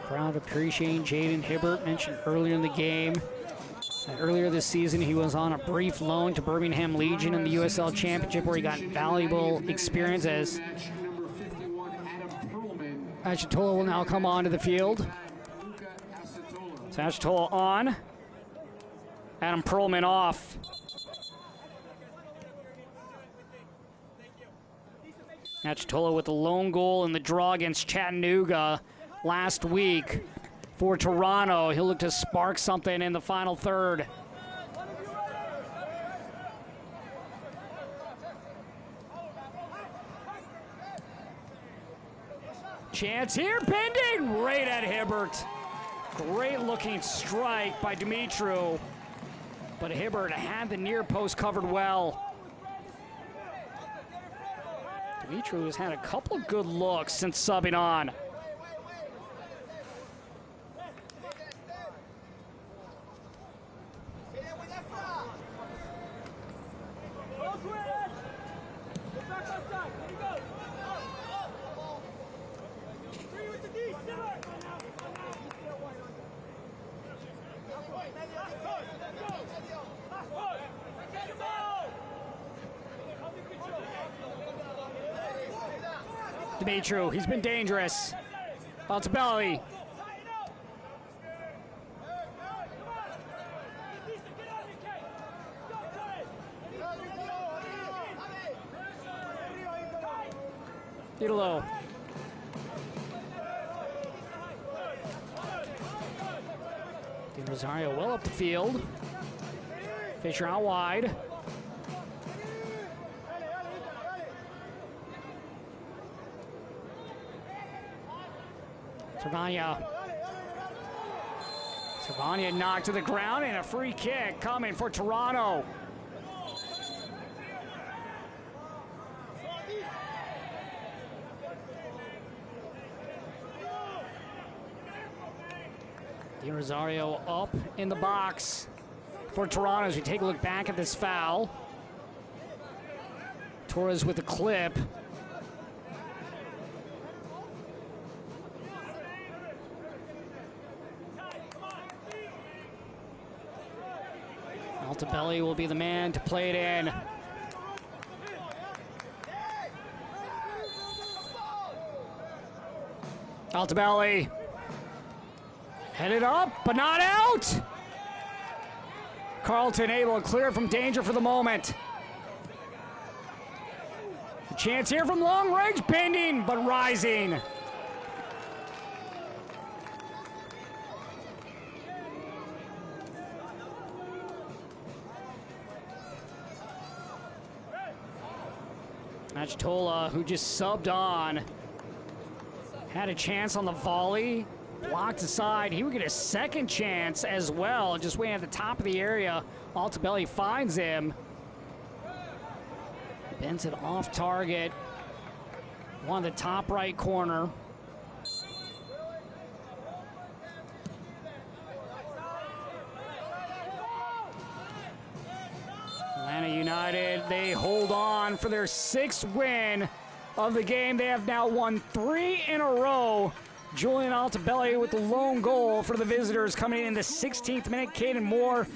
Crowd appreciating Jaden Hibbert. Mentioned earlier in the game that earlier this season he was on a brief loan to Birmingham Legion in the USL Championship, where he got valuable experience as Achitola will now come onto the field. So Achitola on. Adam Perlman off. Achitola with the lone goal in the draw against Chattanooga last week for Toronto. He'll look to spark something in the final third. Chance here, bending right at Hibbert. Great looking strike by Dumitru, but Hibbert had the near post covered well. Dumitru has had a couple of good looks since subbing on. Dimitru, he's been dangerous. Altobelli. Idolo. Di Rosario well up the field. Fisher out wide. Cervania knocked to the ground and a free kick coming for Toronto. Di Rosario up in the box for Toronto as we take a look back at this foul. Torres with the clip. Altobelli will be the man to play it in. Altobelli. Headed up, but not out. Carlton able to clear from danger for the moment. A chance here from long range, bending, but rising. Achitola, who just subbed on, had a chance on the volley, blocked aside. He would get a second chance as well, just waiting at the top of the area. Altobelli finds him. Bends it off target. One the top right corner. Atlanta United, they hold on for their 6th win of the game. They have now won 3 in a row. Julian Altobelli with the lone goal for the visitors coming in the 16th minute. Caden Moore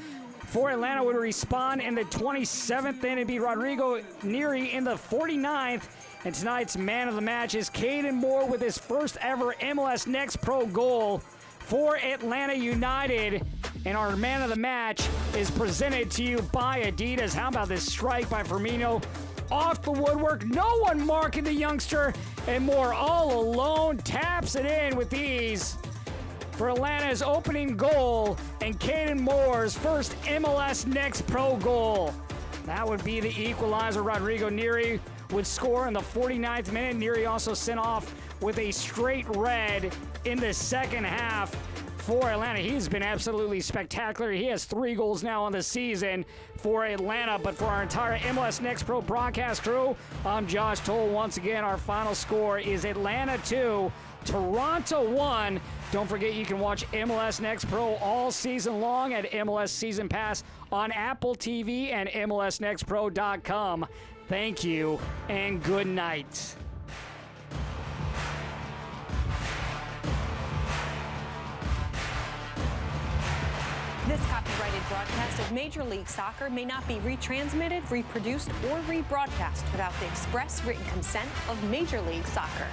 for Atlanta would respond in the 27th. Then it'd be Rodrigo Neri in the 49th. And tonight's man of the match is Caden Moore with his first ever MLS Next Pro goal for Atlanta United. And our man of the match is presented to you by Adidas. How about this strike by Firmino? Off the woodwork, no one marking the youngster, and Moore all alone taps it in with ease for Atlanta's opening goal and Caden Moore's first MLS Next Pro goal. That would be the equalizer. Rodrigo Neri would score in the 49th minute. Neri also sent off with a straight red in the second half for Atlanta. He's been absolutely spectacular. He has 3 goals now on the season for Atlanta. But for our entire MLS Next Pro broadcast crew, I'm Josh Toll. Once again, our final score is Atlanta 2, Toronto 1. Don't forget you can watch MLS Next Pro all season long at MLS Season Pass on Apple TV and MLSNextPro.com. Thank you and good night. This copyrighted broadcast of Major League Soccer may not be retransmitted, reproduced, or rebroadcast without the express written consent of Major League Soccer.